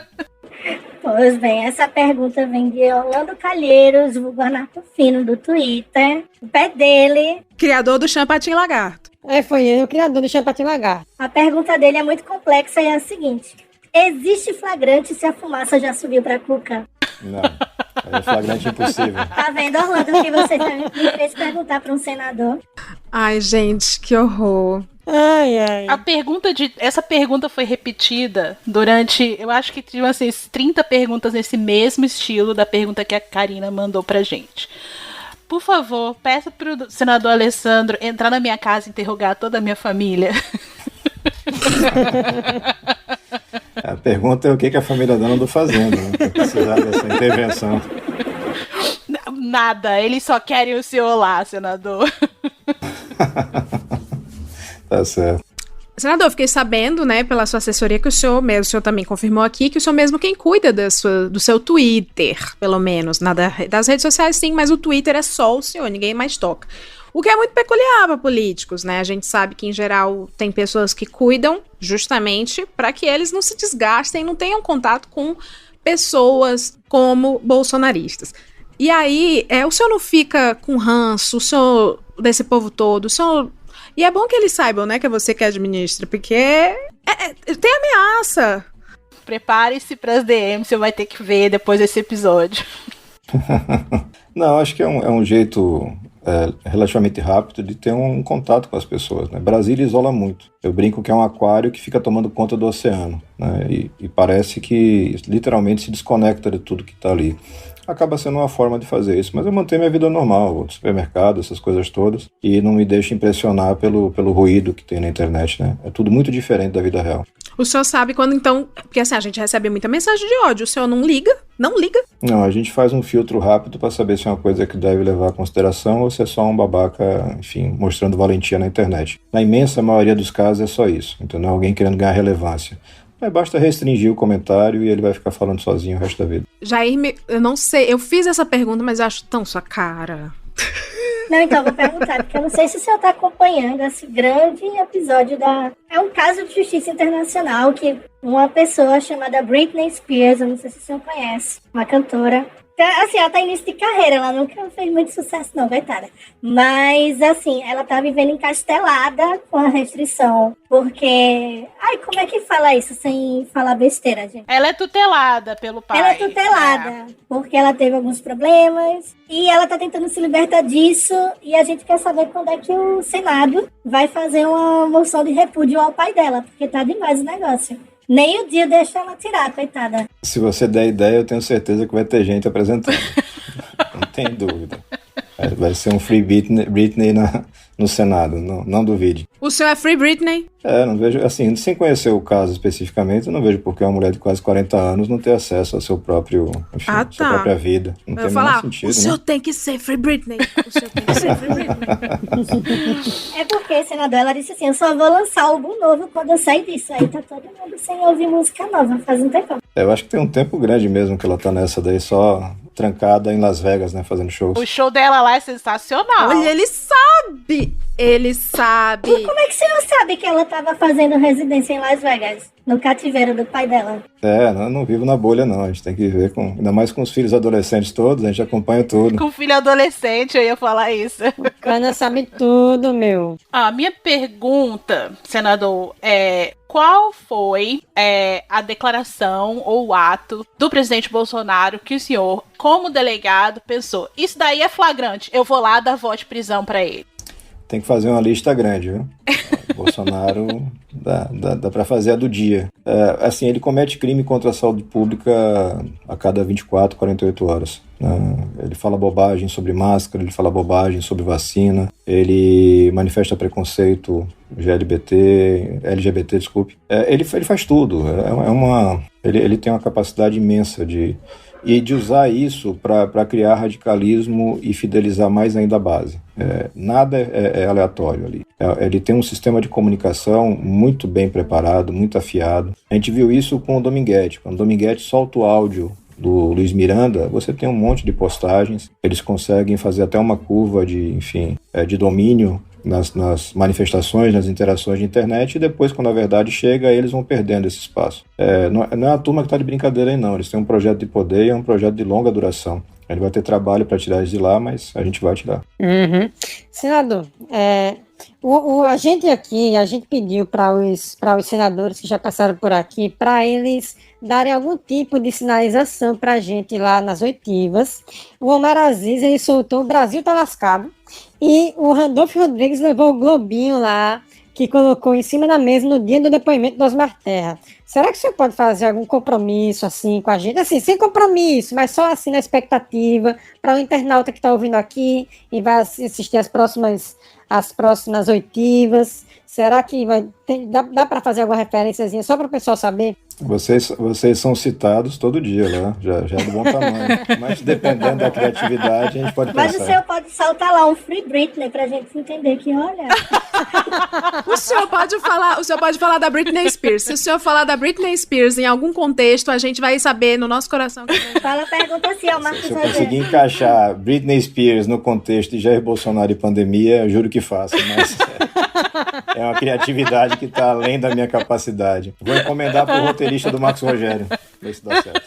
Pois bem, essa pergunta vem de Orlando Calheiros, o Guanato Fino do Twitter. O pé dele... Criador do Champatinho Lagarto. Foi ele, o criador do Champatinho Lagarto. A pergunta dele é muito complexa e é a seguinte: existe flagrante se a fumaça já subiu pra cuca? Não, é flagrante impossível. Tá vendo, Orlando, que você também me fez perguntar pra um senador? Ai, gente, que horror. Ai, ai. Essa pergunta foi repetida durante, eu acho que tinham assim, 30 perguntas nesse mesmo estilo da pergunta que a Karina mandou pra gente. Por favor, peça pro senador Alessandro entrar na minha casa e interrogar toda a minha família. A pergunta é o que a família dela andou fazendo, né? Pra precisar dessa intervenção. Nada, eles só querem o senhor lá, senador. Tá certo. Senador, fiquei sabendo, né, pela sua assessoria, que o senhor também confirmou aqui, que o senhor mesmo quem cuida do seu Twitter, pelo menos. Das redes sociais sim, mas o Twitter é só o senhor, ninguém mais toca. O que é muito peculiar para políticos, né? A gente sabe que, em geral, tem pessoas que cuidam justamente para que eles não se desgastem, não tenham contato com pessoas como bolsonaristas. E aí, o senhor não fica com ranço, o senhor desse povo todo, o senhor... E é bom que eles saibam, né, que é você que administra, porque tem ameaça. Prepare-se pras DMs, você vai ter que ver depois desse episódio. Não, acho que é um jeito relativamente rápido de ter um contato com as pessoas, né? Brasília isola muito. Eu brinco que é um aquário que fica tomando conta do oceano, né? E parece que literalmente se desconecta de tudo que está ali. Acaba sendo uma forma de fazer isso, mas eu mantenho minha vida normal, vou no supermercado, essas coisas todas, e não me deixo impressionar pelo ruído que tem na internet, né? É tudo muito diferente da vida real. O senhor sabe quando, então, porque assim, a gente recebe muita mensagem de ódio, o senhor não liga? Não liga? Não, a gente faz um filtro rápido para saber se é uma coisa que deve levar em consideração ou se é só um babaca, enfim, mostrando valentia na internet. Na imensa maioria dos casos é só isso, entendeu? Alguém querendo ganhar relevância. Mas basta restringir o comentário e ele vai ficar falando sozinho o resto da vida. Jair, eu não sei, eu fiz essa pergunta, mas eu acho tão sua cara. Não, então, vou perguntar, porque eu não sei se o senhor está acompanhando esse grande episódio É um caso de justiça internacional que uma pessoa chamada Britney Spears, eu não sei se o senhor conhece, uma cantora, Assim, ela tá em início de carreira, ela nunca fez muito sucesso não, coitada. Mas, assim, ela tá vivendo encastelada com a restrição, porque... Ai, como é que fala isso sem falar besteira, gente? Ela é tutelada pelo pai. Ela é tutelada, porque ela teve alguns problemas, e ela tá tentando se libertar disso, e a gente quer saber quando é que o Senado vai fazer uma moção de repúdio ao pai dela, porque tá demais o negócio. Nem o dia deixa ela tirar, coitada. Se você der ideia, eu tenho certeza que vai ter gente apresentando. Não tem dúvida. Vai ser um Free Britney no Senado, não duvide. O senhor é Free Britney? Não vejo, assim, sem conhecer o caso especificamente, eu não vejo por que uma mulher de quase 40 anos não ter acesso ao seu próprio, enfim, sua própria vida. Não tem nenhum sentido, o senhor tem que ser Free Britney. O senhor tem que ser Free Britney. É porque, senador, ela disse assim, eu só vou lançar álbum novo quando eu sair disso. Aí tá todo mundo sem ouvir música nova, faz um tempo. Eu acho que tem um tempo grande mesmo que ela tá nessa daí, só trancada em Las Vegas, né, fazendo shows. O show dela lá é sensacional. Olha, ele sabe! Ele sabe! E como é que você não sabe que ela tava fazendo residência em Las Vegas? No cativeiro do pai dela? Eu não vivo na bolha, não. A gente tem que ver ainda mais com os filhos adolescentes todos, a gente acompanha tudo. Com filho adolescente, eu ia falar isso. O Cana sabe tudo, meu. A minha pergunta, senador, é... Qual foi a declaração ou o ato do presidente Bolsonaro que o senhor, como delegado, pensou? Isso daí é flagrante, eu vou lá dar voto de prisão pra ele. Tem que fazer uma lista grande, viu? Bolsonaro dá pra fazer a do dia. Assim, ele comete crime contra a saúde pública a cada 24, 48 horas. Ele fala bobagem sobre máscara, ele fala bobagem sobre vacina, ele manifesta preconceito LGBT, desculpe. Ele faz tudo. Ele tem uma capacidade imensa de usar isso para criar radicalismo e fidelizar mais ainda a base. Nada é aleatório ali. Ele tem um sistema de comunicação muito bem preparado, muito afiado. A gente viu isso com o Dominguete. Quando o Dominguete solta o áudio do Luiz Miranda, você tem um monte de postagens, eles conseguem fazer até uma curva de domínio nas manifestações, nas interações de internet, e depois, quando a verdade chega, eles vão perdendo esse espaço. Não é a turma que está de brincadeira aí, não. Eles têm um projeto de poder e é um projeto de longa duração. Ele vai ter trabalho para tirar eles de lá, mas a gente vai tirar. Uhum. Senador, a gente pediu para os senadores que já passaram por aqui, para eles darem algum tipo de sinalização para a gente lá nas oitivas. O Omar Aziz, ele soltou "O Brasil tá lascado", e o Randolfo Rodrigues levou o globinho lá, que colocou em cima da mesa no dia do depoimento do Osmar Terra. Será que o senhor pode fazer algum compromisso assim com a gente? Assim, sem compromisso, mas só assim na expectativa, para o internauta que está ouvindo aqui e vai assistir as próximas oitivas. Será que dá para fazer alguma referênciazinha só para o pessoal saber? Vocês são citados todo dia lá, já é do bom tamanho. Mas dependendo da criatividade, a gente pode pensar. Mas o senhor pode saltar lá um Free Britney pra gente entender que, olha... O senhor pode falar da Britney Spears. Se o senhor falar da Britney Spears em algum contexto, a gente vai saber no nosso coração. Fala, pergunta assim, ó, Marcos. Se eu conseguir encaixar Britney Spears no contexto de Jair Bolsonaro e pandemia, eu juro que faço, mas é uma criatividade que está além da minha capacidade. Vou encomendar pro roteirista do Marcos Rogério, ver se dá certo.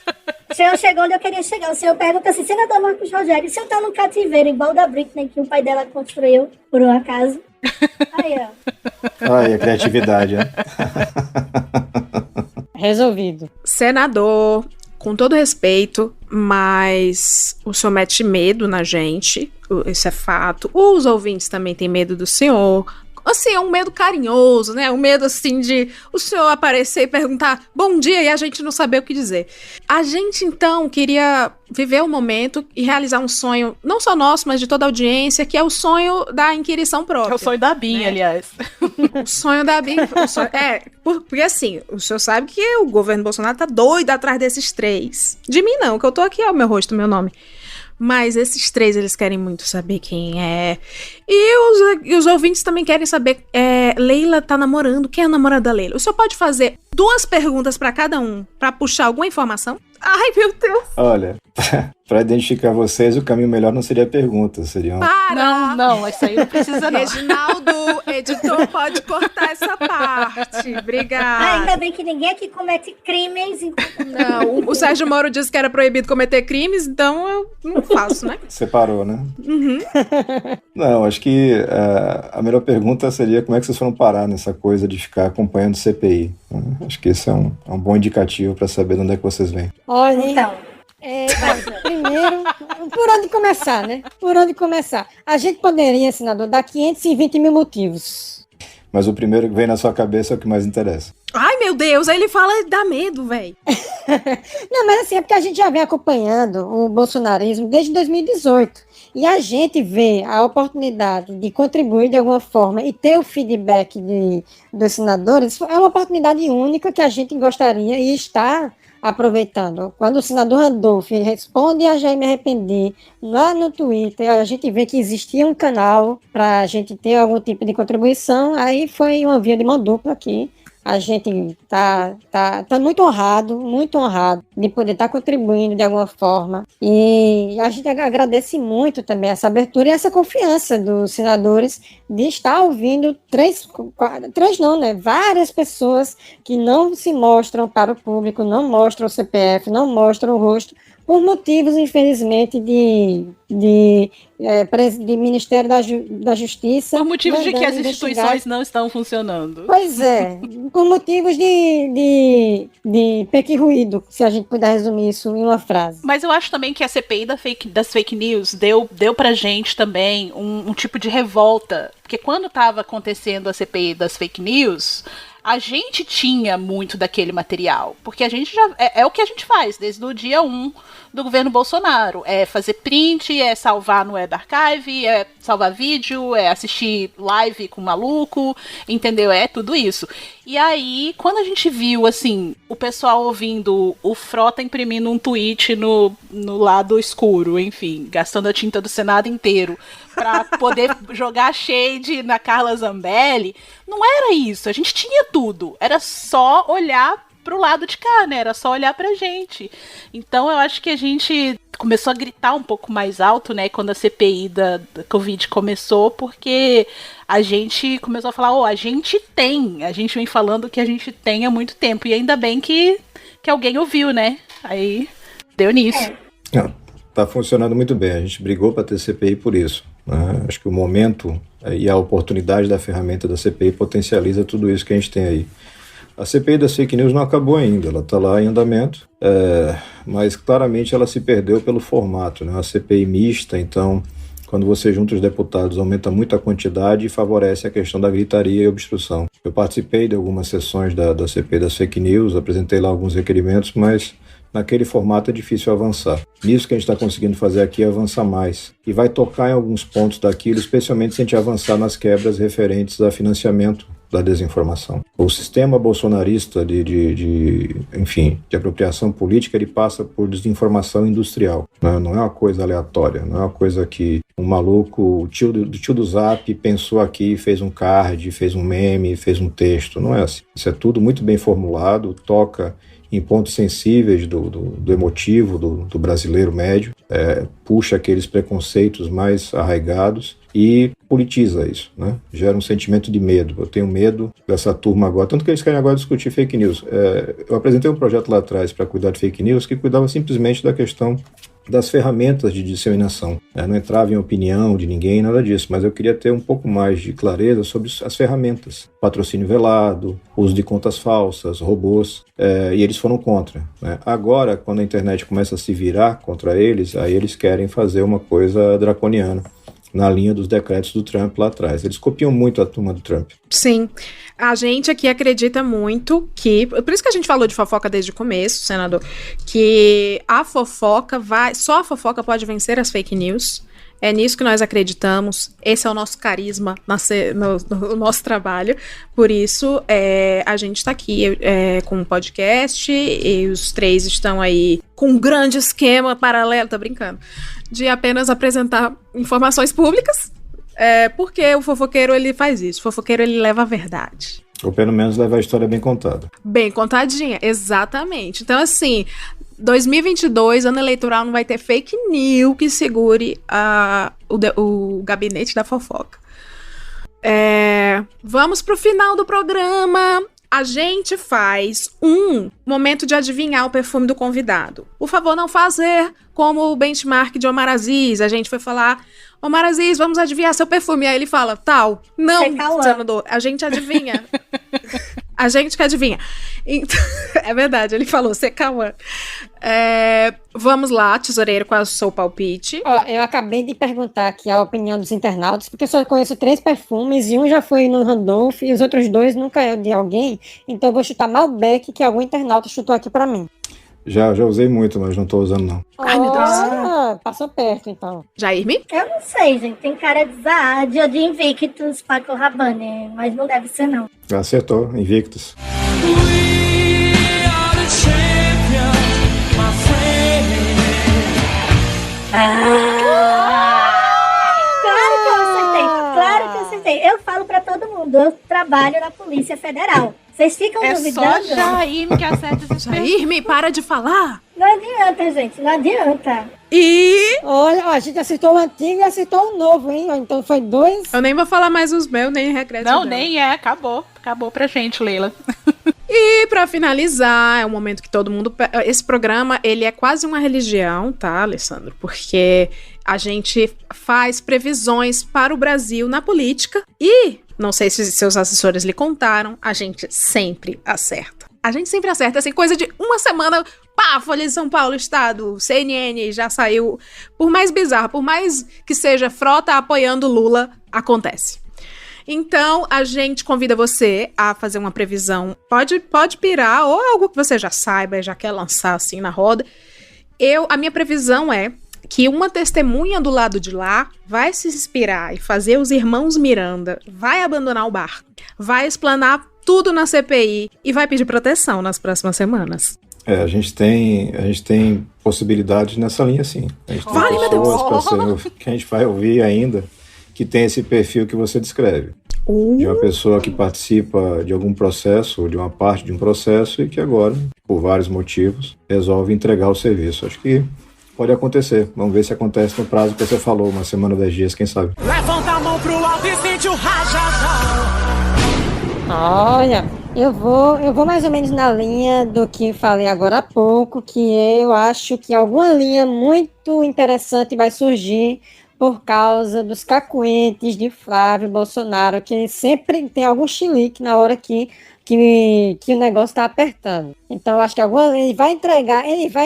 O senhor chegou onde eu queria chegar. O senhor pergunta assim, senador Marcos Rogério, o senhor tá no cativeiro igual da Britney que o pai dela construiu, por um acaso? Aí, ó. Aí, a criatividade, né? Resolvido. Senador, com todo respeito, mas o senhor mete medo na gente, isso é fato. Os ouvintes também têm medo do senhor. Assim, é um medo carinhoso, né? Um medo, assim, de o senhor aparecer e perguntar bom dia e a gente não saber o que dizer. A gente, então, queria viver um momento e realizar um sonho, não só nosso, mas de toda a audiência, que é o sonho da inquirição própria. É o sonho da BIM, né? Aliás. O sonho da BIM. Porque assim, o senhor sabe que o governo Bolsonaro tá doido atrás desses 3. De mim não, que eu tô aqui, ó, meu rosto, meu nome. Mas esses 3, eles querem muito saber quem é. E os ouvintes também querem saber, Leila tá namorando, quem é a namorada da Leila? O senhor pode fazer 2 perguntas pra cada um, pra puxar alguma informação? Ai, meu Deus. Olha, para identificar vocês, o caminho melhor não seria perguntas, seriam... Não, isso aí não precisa não. Reginaldo, editor, pode cortar essa parte. Obrigada. Ainda bem que ninguém aqui comete crimes. Não, o Sérgio Moro disse que era proibido cometer crimes, então eu não faço, né? Separou, né? Uhum. Não, acho que a melhor pergunta seria como é que vocês foram parar nessa coisa de ficar acompanhando CPI. Acho que esse é um bom indicativo para saber de onde é que vocês vêm. Olha, então, primeiro, por onde começar, né? Por onde começar? A gente poderia, senador, dar 520 mil motivos. Mas o primeiro que vem na sua cabeça é o que mais interessa. Ai, meu Deus, aí ele fala e dá medo, velho. Não, mas assim, é porque a gente já vem acompanhando o bolsonarismo desde 2018. E a gente vê a oportunidade de contribuir de alguma forma e ter o feedback dos senadores, é uma oportunidade única que a gente gostaria e está aproveitando. Quando o senador Randolph responde a Já Me Arrependi lá no Twitter, a gente vê que existia um canal para a gente ter algum tipo de contribuição, aí foi uma via de mão dupla aqui. A gente tá muito honrado de poder estar contribuindo de alguma forma. E a gente agradece muito também essa abertura e essa confiança dos senadores de estar ouvindo várias pessoas que não se mostram para o público, não mostram o CPF, não mostram o rosto, por motivos, infelizmente, de Ministério da Justiça. Por motivos de que as instituições não estão funcionando. Pois é, por motivos de pequeno ruído, se a gente puder resumir isso em uma frase. Mas eu acho também que a CPI das fake news deu pra gente também um tipo de revolta. Porque quando estava acontecendo a CPI das fake news, a gente tinha muito daquele material, porque a gente já é o que a gente faz desde o dia 1 do governo Bolsonaro, é fazer print, é salvar no Web Archive, é salvar vídeo, é assistir live com o maluco, entendeu? É tudo isso. E aí, quando a gente viu, assim, o pessoal ouvindo o Frota imprimindo um tweet no lado escuro, enfim, gastando a tinta do Senado inteiro pra poder jogar shade na Carla Zambelli, não era isso, a gente tinha tudo, era só olhar pro lado de cá, né, era só olhar pra gente. Então eu acho que a gente começou a gritar um pouco mais alto, né, quando a CPI da Covid começou, porque a gente começou a falar, a gente vem falando que a gente tem há muito tempo, e ainda bem que alguém ouviu, né, aí deu nisso. Tá funcionando muito bem, a gente brigou para ter CPI por isso, né? Acho que o momento e a oportunidade da ferramenta da CPI potencializa tudo isso que a gente tem aí. A CPI das fake news não acabou ainda, ela está lá em andamento, mas claramente ela se perdeu pelo formato, né? Uma CPI mista, então quando você junta os deputados aumenta muito a quantidade e favorece a questão da gritaria e obstrução. Eu participei de algumas sessões da CPI das fake news, apresentei lá alguns requerimentos, mas naquele formato é difícil avançar. Nisso que a gente está conseguindo fazer aqui é avançar mais. E vai tocar em alguns pontos daquilo, especialmente se a gente avançar nas quebras referentes a financiamento da desinformação. O sistema bolsonarista de apropriação política, ele passa por desinformação industrial. Não é uma coisa aleatória, não é uma coisa que um maluco, o tio do Zap pensou aqui, fez um card, fez um meme, fez um texto. Não é assim. Isso é tudo muito bem formulado, toca em pontos sensíveis do emotivo do brasileiro médio, puxa aqueles preconceitos mais arraigados e politiza isso, né? Gera um sentimento de medo. Eu tenho medo dessa turma agora, tanto que eles querem agora discutir fake news. Eu apresentei um projeto lá atrás para cuidar de fake news que cuidava simplesmente da questão das ferramentas de disseminação. Não entrava em opinião de ninguém, nada disso, mas eu queria ter um pouco mais de clareza sobre as ferramentas. Patrocínio velado, uso de contas falsas, robôs, e eles foram contra, né? Agora, quando a internet começa a se virar contra eles, aí eles querem fazer uma coisa draconiana, na linha dos decretos do Trump lá atrás. Eles copiam muito a turma do Trump. Sim. A gente aqui acredita muito que... Por isso que a gente falou de fofoca desde o começo, senador, que só a fofoca pode vencer as fake news. É nisso que nós acreditamos. Esse é o nosso carisma no nosso trabalho. Por isso, a gente está aqui com um podcast e os três estão aí com um grande esquema paralelo, tô brincando, de apenas apresentar informações públicas, porque o fofoqueiro, ele faz isso. O fofoqueiro, ele leva a verdade. Ou pelo menos leva a história bem contada. Bem contadinha, exatamente. Então, assim, 2022, ano eleitoral, não vai ter fake news que segure o gabinete da fofoca. Vamos pro final do programa. A gente faz um momento de adivinhar o perfume do convidado. Por favor, não fazer como o benchmark de Omar Aziz. A gente foi falar, Omar Aziz, vamos adivinhar seu perfume. Aí ele fala, tal. Não, senador, a gente adivinha. A gente que adivinha. Então, é verdade, ele falou, Secauã. Vamos lá, tesoureiro, qual é o seu palpite? Eu acabei de perguntar aqui a opinião dos internautas, porque eu só conheço 3 perfumes, e um já foi no Randolph, e os outros 2 nunca é de alguém, então eu vou chutar Malbec, que algum internauta chutou aqui pra mim. Já usei muito, mas não tô usando, não. Ai, meu Deus. Passou perto, então. Jairme? Eu não sei, gente. Tem cara de Invictus, Paco Rabanne, mas não deve ser, não. Acertou, Invictus. Claro que eu acertei. Eu falo pra todo mundo, eu trabalho na Polícia Federal. Vocês ficam duvidando? Só Jairme que acerta esses Jairme, para de falar. Não adianta, gente, não adianta. E... Olha, a gente acertou o antigo e acertou o novo, hein? Então foi 2. Eu nem vou falar mais os meus, nem regresso. Não, nem acabou. Acabou pra gente, Leila. E pra finalizar, é um momento que todo mundo... Esse programa, ele é quase uma religião, tá, Alessandro? Porque a gente faz previsões para o Brasil na política e, não sei se seus assessores lhe contaram, a gente sempre acerta. A gente sempre acerta, assim, coisa de uma semana, pá, Folha de São Paulo, Estado, CNN, já saiu. Por mais bizarro, por mais que seja frota apoiando Lula, acontece. Então, a gente convida você a fazer uma previsão, pode pirar, ou algo que você já saiba e já quer lançar assim na roda. A minha previsão é que uma testemunha do lado de lá vai se inspirar e fazer os irmãos Miranda, vai abandonar o barco, vai explanar tudo na CPI e vai pedir proteção nas próximas semanas. A gente tem possibilidades nessa linha, sim. A gente tem pessoas que a gente vai ouvir ainda que tem esse perfil que você descreve. De uma pessoa que participa de algum processo, ou de uma parte de um processo, e que agora, por vários motivos, resolve entregar o serviço. Acho que pode acontecer. Vamos ver se acontece no prazo que você falou, uma semana, 10 dias, quem sabe. Levanta a mão pro alto e sente o rajadão. Olha, eu vou mais ou menos na linha do que falei agora há pouco, que eu acho que alguma linha muito interessante vai surgir por causa dos cacuetes de Flávio Bolsonaro, que sempre tem algum chilique na hora que o negócio tá apertando. Então, eu acho que ele vai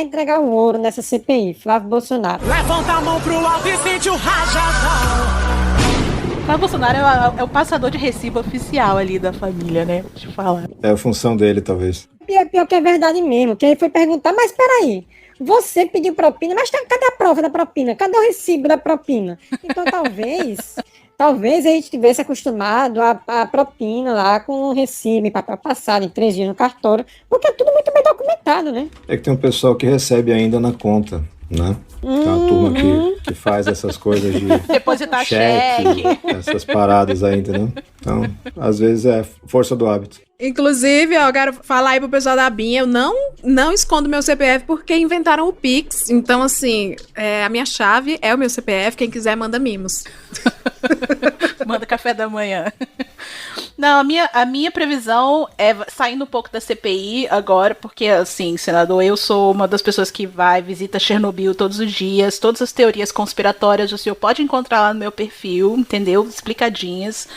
entregar o ouro nessa CPI, Flávio Bolsonaro. Levanta a mão pro alto e sente o rajadão. Flávio Bolsonaro é o passador de recibo oficial ali da família, né? Deixa eu falar. É a função dele, talvez. Pior que é verdade mesmo, que ele foi perguntar, mas peraí, você pediu propina, mas cadê a prova da propina? Cadê o recibo da propina? Então talvez a gente tivesse acostumado a propina lá com o recibo, papel passado em 3 dias no cartório, porque é tudo muito bem documentado, né? É que tem um pessoal que recebe ainda na conta, né? Tem uma turma que faz essas coisas de depositar cheque, essas paradas aí, entendeu? Então, às vezes é força do hábito. Inclusive, eu quero falar aí pro pessoal da BIM, eu não escondo meu CPF porque inventaram o Pix. Então, assim, a minha chave é o meu CPF, quem quiser manda mimos. Manda café da manhã. Não, a minha previsão é saindo um pouco da CPI agora, porque, assim, senador, eu sou uma das pessoas que visita Chernobyl todos os dias, todas as teorias conspiratórias o senhor pode encontrar lá no meu perfil, entendeu? Explicadinhas.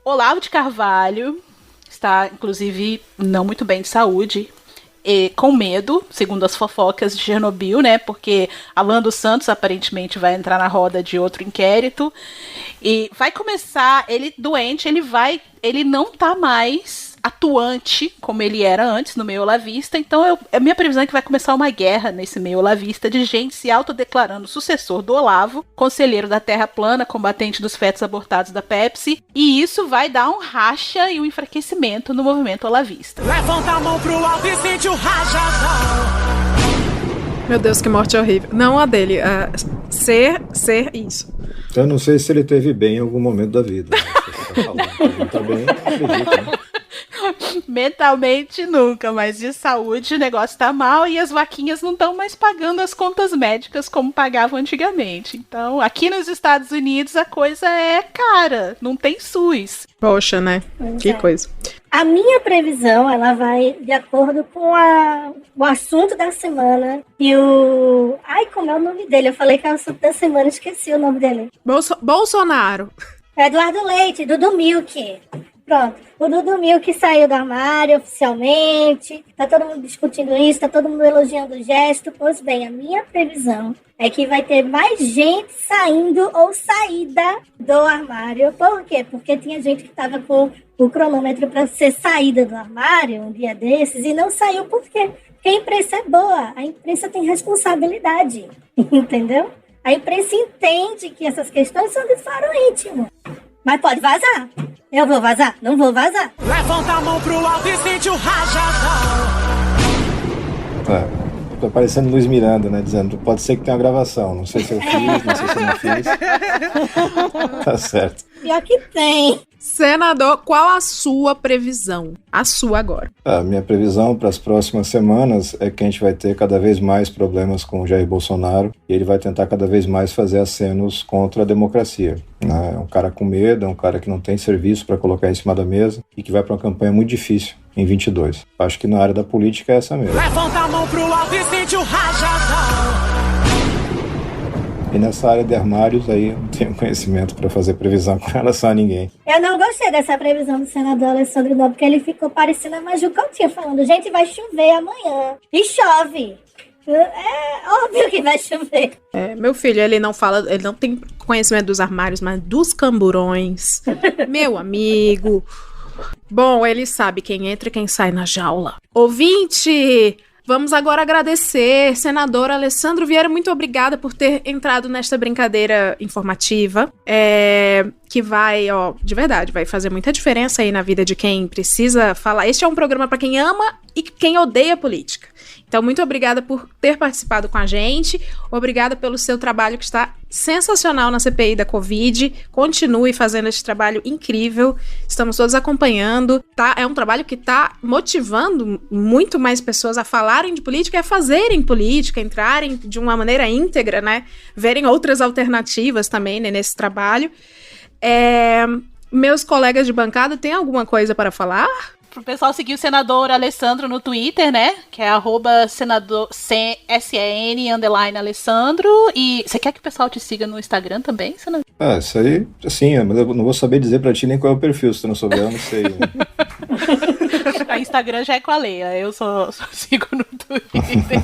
Olavo de Carvalho está, inclusive, não muito bem de saúde, com medo, segundo as fofocas de Chernobyl, né? Porque Alan dos Santos aparentemente vai entrar na roda de outro inquérito e vai começar, ele doente, ele não tá mais atuante como ele era antes no meio olavista, então a minha previsão é que vai começar uma guerra nesse meio olavista de gente se autodeclarando sucessor do Olavo, conselheiro da Terra Plana, combatente dos fetos abortados da Pepsi, e isso vai dar um racha e um enfraquecimento no movimento olavista. Levanta a mão pro alto e sente o rajadão. Meu Deus, que morte horrível. Não a dele, ser isso. Eu não sei se ele teve bem em algum momento da vida. Você tá falando, ele tá bem, acredito, né? Mentalmente nunca, mas de saúde o negócio tá mal e as vaquinhas não estão mais pagando as contas médicas como pagavam antigamente. Então, aqui nos Estados Unidos a coisa é cara, não tem SUS. Poxa, né? Que coisa. A minha previsão, ela vai de acordo com o assunto da semana e o... Ai, como é o nome dele? Eu falei que é o assunto da semana, esqueci o nome dele. Bolsonaro. Eduardo Leite, Dudu Milk. Pronto, o Dudu Milk saiu do armário oficialmente, tá todo mundo discutindo isso, tá todo mundo elogiando o gesto. Pois bem, a minha previsão é que vai ter mais gente saindo ou saída do armário. Por quê? Porque tinha gente que tava com o cronômetro para ser saída do armário um dia desses e não saiu. Por quê? Porque a imprensa é boa, a imprensa tem responsabilidade, entendeu? A imprensa entende que essas questões são de faro íntimo. Mas pode vazar. Eu vou vazar? Não vou vazar. Levanta a mão pro alto e sente o rajadão. Tá parecendo Luiz Miranda, né? Dizendo, pode ser que tenha uma gravação. Não sei se eu fiz, não sei se eu não fiz. Tá certo. Pior que tem. Senador, qual a sua previsão? A sua agora. A minha previsão para as próximas semanas é que a gente vai ter cada vez mais problemas com o Jair Bolsonaro e ele vai tentar cada vez mais fazer acenos contra a democracia. Né? É um cara com medo, é um cara que não tem serviço para colocar em cima da mesa e que vai para uma campanha muito difícil em 22. Acho que na área da política é essa mesmo. Levanta a mão pro alto e sente o rajadão. E nessa área de armários aí eu não tenho conhecimento para fazer previsão com relação a ninguém. Eu não gostei dessa previsão do senador Alessandro Nobre, porque ele ficou parecendo a Maju Coutinho, falando, gente, vai chover amanhã. E chove. É óbvio que vai chover. Meu filho, ele não tem conhecimento dos armários, mas dos camburões. Meu amigo. Bom, ele sabe quem entra e quem sai na jaula. Ouvinte! Vamos agora agradecer, senador Alessandro Vieira, muito obrigada por ter entrado nesta brincadeira informativa, que vai, de verdade, vai fazer muita diferença aí na vida de quem precisa falar. Este é um programa para quem ama e quem odeia política. Então, muito obrigada por ter participado com a gente, obrigada pelo seu trabalho que está sensacional na CPI da Covid, continue fazendo esse trabalho incrível, estamos todos acompanhando, tá? É um trabalho que está motivando muito mais pessoas a falarem de política e a fazerem política, entrarem de uma maneira íntegra, né? Verem outras alternativas também, né, nesse trabalho. Meus colegas de bancada, tem alguma coisa para falar? Pro pessoal seguir o senador Alessandro no Twitter, né? Que é @senador @sen_Alessandro. E você quer que o pessoal te siga no Instagram também, senador? Isso aí, assim, mas eu não vou saber dizer pra ti nem qual é o perfil, se tu não souber, eu não sei. Né? A Instagram já é com a Leila, eu só sigo no Twitter.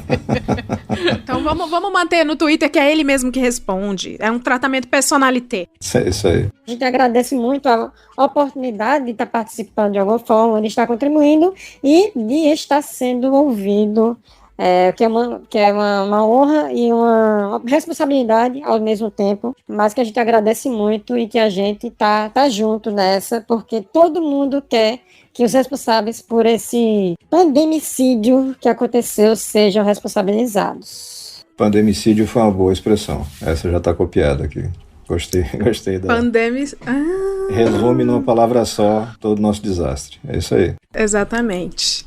Então vamos manter no Twitter, que é ele mesmo que responde. É um tratamento personalité. Isso aí. A gente agradece muito a oportunidade de estar participando de alguma forma, de estar contribuindo e de estar sendo ouvido, que é uma honra e uma responsabilidade ao mesmo tempo, mas que a gente agradece muito e que a gente tá junto nessa, porque todo mundo quer que os responsáveis por esse pandemicídio que aconteceu sejam responsabilizados. Pandemicídio foi uma boa expressão. Essa já está copiada aqui. Gostei da... Resume numa palavra só todo o nosso desastre. É isso aí. Exatamente.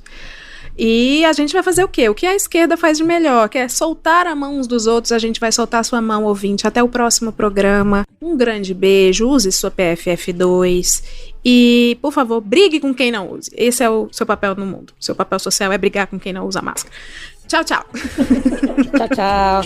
E a gente vai fazer o quê? O que a esquerda faz de melhor, que é soltar a mão uns dos outros. A gente vai soltar a sua mão, ouvinte. Até o próximo programa. Um grande beijo. Use sua PFF2. E, por favor, brigue com quem não use. Esse é o seu papel no mundo. Seu papel social é brigar com quem não usa máscara. Tchau, tchau. Tchau, tchau.